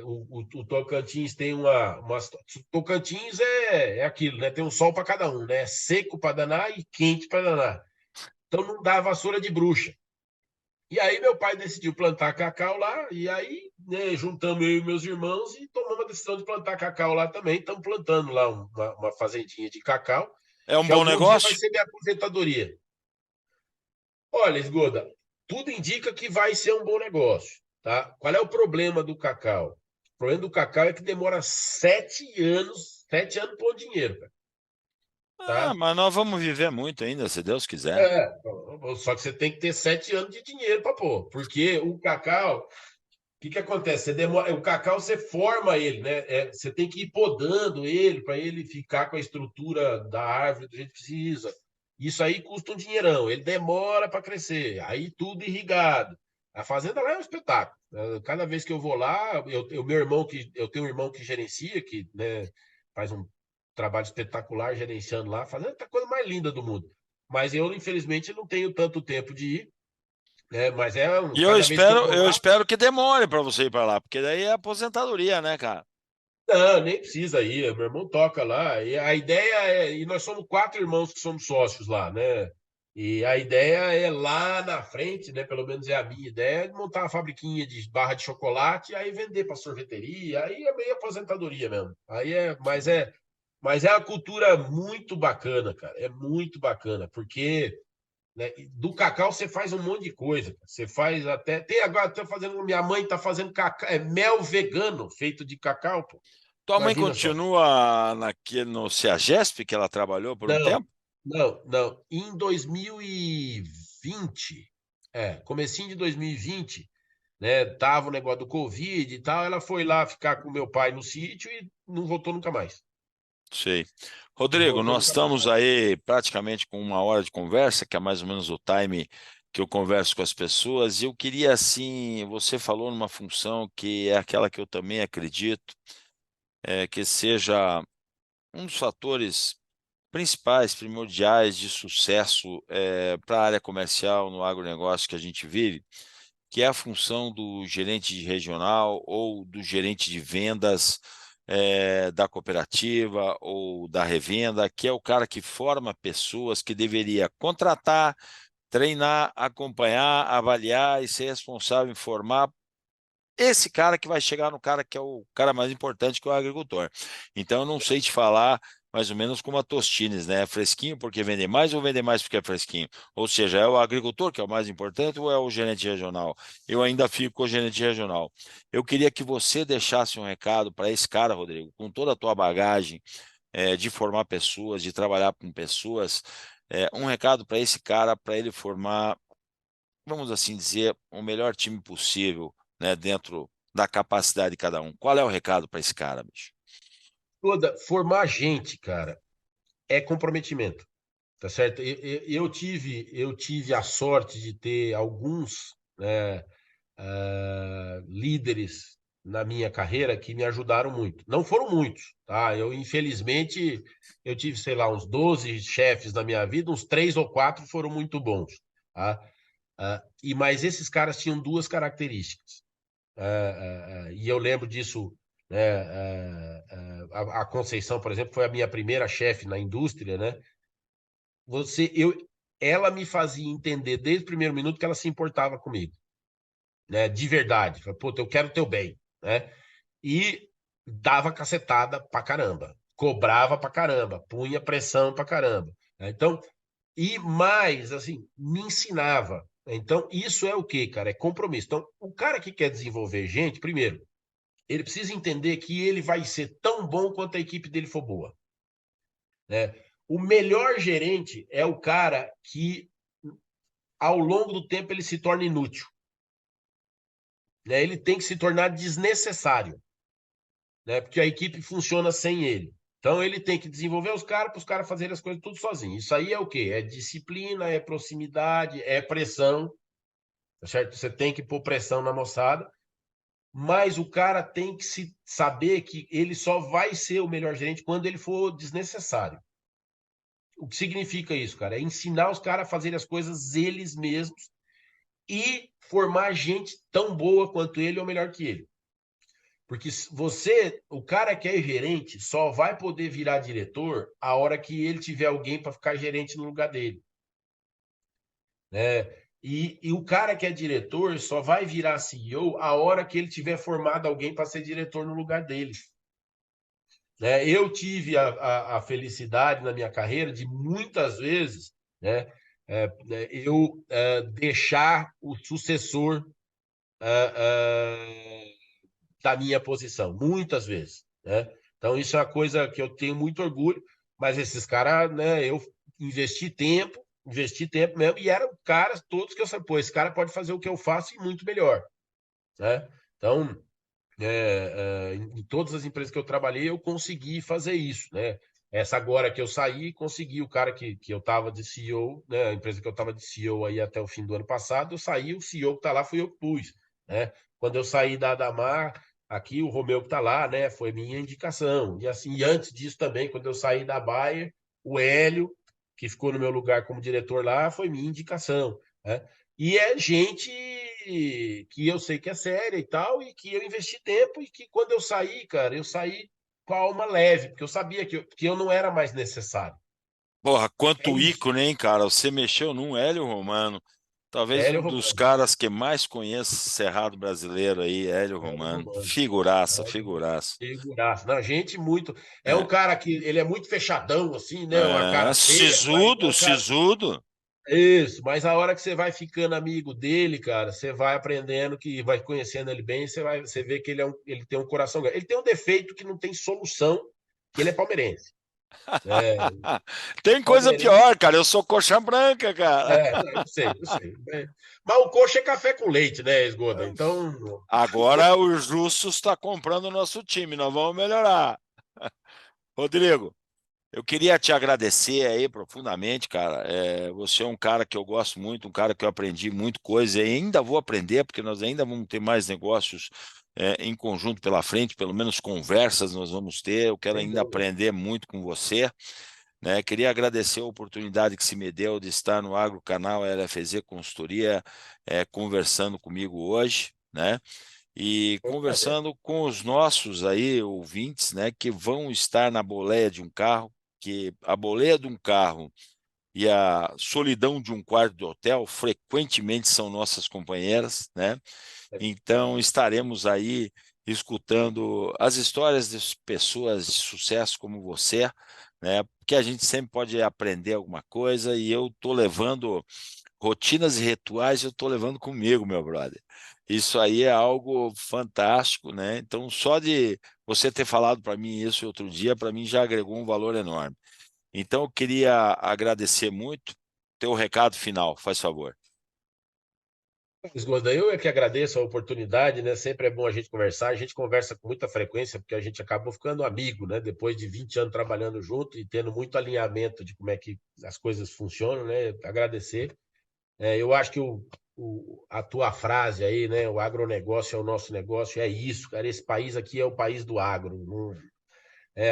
O Tocantins tem Tocantins é aquilo, né? Tem um sol para cada um, né? É seco para danar e quente para danar. Então não dá vassoura de bruxa. E aí meu pai decidiu plantar cacau lá, e aí, né, juntamos eu e meus irmãos e tomamos a decisão de plantar cacau lá também. Estamos plantando lá uma fazendinha de cacau, É um que bom algum dia vai negócio? ser minha aposentadoria. Olha, Esgoda, tudo indica que vai ser um bom negócio, tá? Qual é o problema do cacau? O problema do cacau é que demora 7 anos para o dinheiro, cara, Ah, tá? mas nós vamos viver muito ainda, se Deus quiser. É, só que você tem que ter 7 anos de dinheiro para pôr, porque o cacau, que acontece? O cacau você forma ele, né? Você tem que ir podando ele para ele ficar com a estrutura da árvore do jeito que precisa. Isso aí custa um dinheirão, ele demora para crescer, aí tudo irrigado. A fazenda lá é um espetáculo. Cada vez que eu vou lá, eu tenho um irmão que gerencia, que, né, faz um trabalho espetacular gerenciando lá, fazendo a coisa mais linda do mundo. Mas eu, infelizmente, não tenho tanto tempo de ir, né? Mas E eu cada vez que eu espero, vou eu lá, espero que demore para você ir para lá, porque daí é aposentadoria, né, cara? não, nem precisa ir. Meu irmão toca lá. E a ideia é. E nós somos 4 irmãos que somos sócios lá, né? E a ideia é lá na frente, né? Pelo menos é a minha ideia, de montar uma fabriquinha de barra de chocolate e aí vender para sorveteria. Aí é meio aposentadoria mesmo. Mas é uma cultura muito bacana, cara. É muito bacana, porque, né, do cacau você faz um monte de coisa. Você faz até. Tem agora, tô fazendo. Minha mãe tá fazendo cacau, mel vegano feito de cacau, pô. Tua mãe Imagina só. continua no CEAGESP, que ela trabalhou por um Não, tempo? não, não. Em 2020, comecinho de 2020, né, tava o negócio do Covid e tal, ela foi lá ficar com meu pai no sítio e não voltou nunca mais. Sei. Não Rodrigo, voltou nós nunca mais. estamos aí praticamente com 1 hora de conversa, que é mais ou menos o time que eu converso com as pessoas, e eu queria, assim, você falou numa função que é aquela que eu também acredito, que seja um dos fatores principais, primordiais de sucesso para a área comercial no agronegócio que a gente vive, que é a função do gerente de regional ou do gerente de vendas da cooperativa ou da revenda, que é o cara que forma pessoas que deveria contratar, treinar, acompanhar, avaliar e ser responsável em formar esse cara que vai chegar no cara que é o cara mais importante, que é o agricultor. Então, eu não sei te falar mais ou menos como a Tostines, né? É fresquinho porque vende mais ou vende mais porque é fresquinho? Ou seja, é o agricultor que é o mais importante ou é o gerente regional? Eu ainda fico com o gerente regional. Eu queria que você deixasse um recado para esse cara, Rodrigo, com toda a tua bagagem de formar pessoas, de trabalhar com pessoas, um recado para esse cara, para ele formar, vamos assim dizer, o melhor time possível, né, dentro da capacidade de cada um. Qual é o recado para esse cara, bicho? Formar gente, cara, é comprometimento, tá certo? Eu tive a sorte de ter alguns, né, líderes na minha carreira que me ajudaram muito. Não foram muitos, tá? Infelizmente, eu tive, sei lá, uns 12 chefes na minha vida, uns 3 ou 4 foram muito bons, tá? Mas esses caras tinham duas características. E eu lembro disso, né? A Conceição, por exemplo, foi a minha primeira chefe na indústria, né? Ela me fazia entender desde o primeiro minuto que ela se importava comigo, né? De verdade. Falei, puta, eu quero teu bem, né? E dava cacetada pra caramba, cobrava pra caramba, punha pressão pra caramba, né? Então, e mais, assim, me ensinava. Então, isso é o quê, cara? É compromisso. Então, o cara que quer desenvolver gente, primeiro, ele precisa entender que ele vai ser tão bom quanto a equipe dele for boa, né? O melhor gerente é o cara que, ao longo do tempo, ele se torna inútil, né? Ele tem que se tornar desnecessário, né? Porque a equipe funciona sem ele. Então ele tem que desenvolver os caras para os caras fazerem as coisas tudo sozinho. Isso aí é o quê? É disciplina, é proximidade, é pressão, tá certo? Você tem que pôr pressão na moçada, mas o cara tem que saber que ele só vai ser o melhor gerente quando ele for desnecessário. O que significa isso, cara? É ensinar os caras a fazerem as coisas eles mesmos e formar gente tão boa quanto ele ou melhor que ele. Porque o cara que é gerente, só vai poder virar diretor a hora que ele tiver alguém para ficar gerente no lugar dele, né? E o cara que é diretor só vai virar CEO a hora que ele tiver formado alguém para ser diretor no lugar dele, né? Eu tive a felicidade na minha carreira de muitas vezes, né, eu deixar o sucessor da minha posição, muitas vezes, né? Então, isso é uma coisa que eu tenho muito orgulho, mas esses caras, né, eu investi tempo mesmo, e eram caras todos que eu sabia, pô, esse cara pode fazer o que eu faço e muito melhor, né? Então, em todas as empresas que eu trabalhei, eu consegui fazer isso, né? Essa agora que eu saí, consegui o cara que eu estava de CEO, né? A empresa que eu estava de CEO aí até o fim do ano passado, eu saí, o CEO que está lá fui eu que pus, né? Quando eu saí da Adamar, aqui o Romeu que está lá, né? Foi minha indicação. E assim, e antes disso também, quando eu saí da Bayer, o Hélio, que ficou no meu lugar como diretor lá, foi minha indicação, né? E é gente que eu sei que é séria e tal, e que eu investi tempo, e que quando eu saí, cara, eu saí com a alma leve, porque eu sabia que eu não era mais necessário. Porra, É quanto isso. ícone, hein, cara? Você mexeu num Hélio Romano. Talvez Hélio um dos Romano. caras que mais conheço Cerrado brasileiro aí, Hélio Hélio Romano. Romano. Figuraça, Hélio Romano. figuraça. Figuraça. Não, gente muito. É um É, cara que ele é muito fechadão, assim, né? Uma cara feia, mas é sisudo, um cara. sisudo. Isso, mas a hora que você vai ficando amigo dele, cara, você vai aprendendo, que vai conhecendo ele bem, você vê que ele tem um coração grande. Ele tem um defeito que não tem solução, que ele é palmeirense. É, Tem coisa palmeirense, pior, cara. Eu sou coxa branca, cara. não, eu sei, eu sei. Mas o coxa é café com leite, né, Esgoda? Então, Agora o Justus está comprando o nosso time. Nós vamos melhorar. Rodrigo, eu queria te agradecer aí profundamente, cara. Você é um cara que eu gosto muito, um cara que eu aprendi muito coisa e ainda vou aprender, porque nós ainda vamos ter mais negócios em conjunto pela frente, pelo menos conversas nós vamos ter. Eu quero sem ainda dúvida. aprender muito com você, né? Queria agradecer a oportunidade que se me deu de estar no Agro Canal LFZ Consultoria, conversando comigo hoje, né? e conversando com os nossos aí ouvintes, né, que vão estar na boleia de um carro, que a boleia de um carro e a solidão de um quarto de hotel frequentemente são nossas companheiras, né? Então estaremos aí escutando as histórias de pessoas de sucesso como você, né? Porque a gente sempre pode aprender alguma coisa e eu estou levando rotinas e rituais, eu estou levando comigo, meu brother. Isso aí é algo fantástico, né? Então só de você ter falado para mim isso outro dia, para mim já agregou um valor enorme. Então, eu queria agradecer muito. Teu recado final, faz favor. Esgoda, eu é que agradeço a oportunidade, né? Sempre é bom a gente conversar. A gente conversa com muita frequência, porque a gente acabou ficando amigo, né? Depois de 20 anos trabalhando junto e tendo muito alinhamento de como é que as coisas funcionam, né? Agradecer. Eu acho que a tua frase aí, né? O agronegócio é o nosso negócio, é isso, cara. Esse país aqui é o país do agro.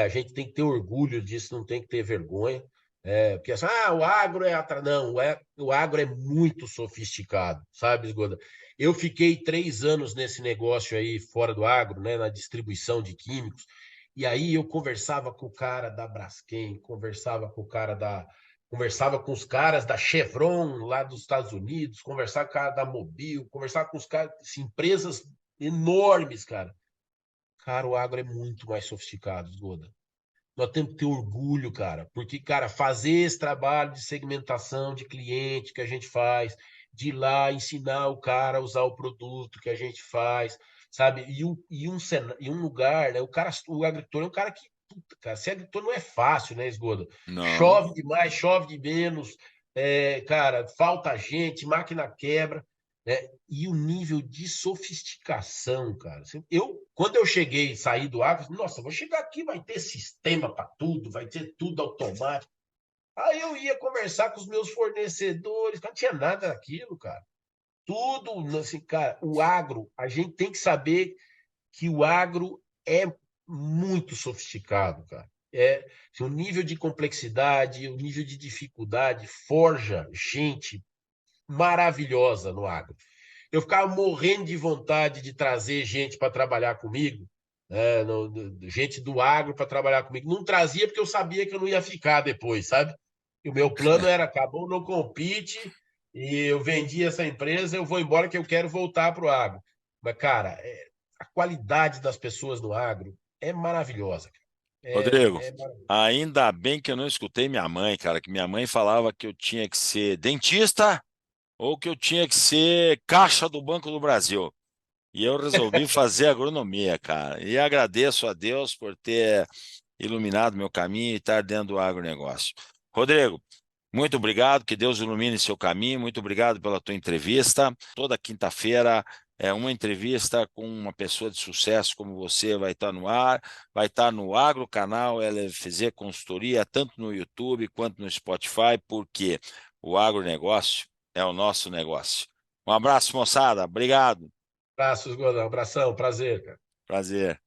A gente tem que ter orgulho disso, não tem que ter vergonha. Porque assim, o agro é Não, o agro é muito sofisticado, sabe, Esgoda? Eu fiquei 3 anos nesse negócio aí fora do agro, né, na distribuição de químicos, e aí eu conversava com o cara da Braskem, conversava com os caras da Chevron lá dos Estados Unidos, conversava com o cara da Mobil, conversava com os caras, assim, empresas enormes, cara. Cara, o agro é muito mais sofisticado, Esgoda. Nós temos que ter orgulho, cara, porque, cara, fazer esse trabalho de segmentação de cliente que a gente faz, de ir lá ensinar o cara a usar o produto que a gente faz, sabe? E um lugar, né? O agricultor é um cara que, puta, cara, ser agricultor não é fácil, né, Esgoda? Não, Chove demais, chove de menos, cara, falta gente, máquina quebra, né? E o nível de sofisticação, cara. Quando eu cheguei, saí do agro, nossa, vou chegar aqui, vai ter sistema para tudo, vai ter tudo automático. Aí eu ia conversar com os meus fornecedores, não tinha nada daquilo, cara. Tudo, assim, cara, o agro, a gente tem que saber que o agro é muito sofisticado, cara. Assim, o nível de complexidade, o nível de dificuldade forja gente maravilhosa no agro. Eu ficava morrendo de vontade de trazer gente para trabalhar comigo, né, gente do agro para trabalhar comigo. Não trazia porque eu sabia que eu não ia ficar depois, sabe? E o meu plano era: acabou, não compete, e eu vendi essa empresa, eu vou embora que eu quero voltar para o agro. Mas, cara, a qualidade das pessoas no agro é maravilhosa. Rodrigo, É maravilhosa. ainda bem que eu não escutei minha mãe, cara, que minha mãe falava que eu tinha que ser dentista ou que eu tinha que ser caixa do Banco do Brasil. E eu resolvi fazer agronomia, cara. E agradeço a Deus por ter iluminado meu caminho e estar dentro do agronegócio. Rodrigo, muito obrigado, que Deus ilumine seu caminho. Muito obrigado pela tua entrevista. Toda quinta-feira é uma entrevista com uma pessoa de sucesso como você vai estar no ar, vai estar no Agro Canal LFZ Consultoria, tanto no YouTube quanto no Spotify, porque o agronegócio é o nosso negócio. Um abraço, moçada. Obrigado. Abraços, Godão. Abração, prazer, cara. Prazer.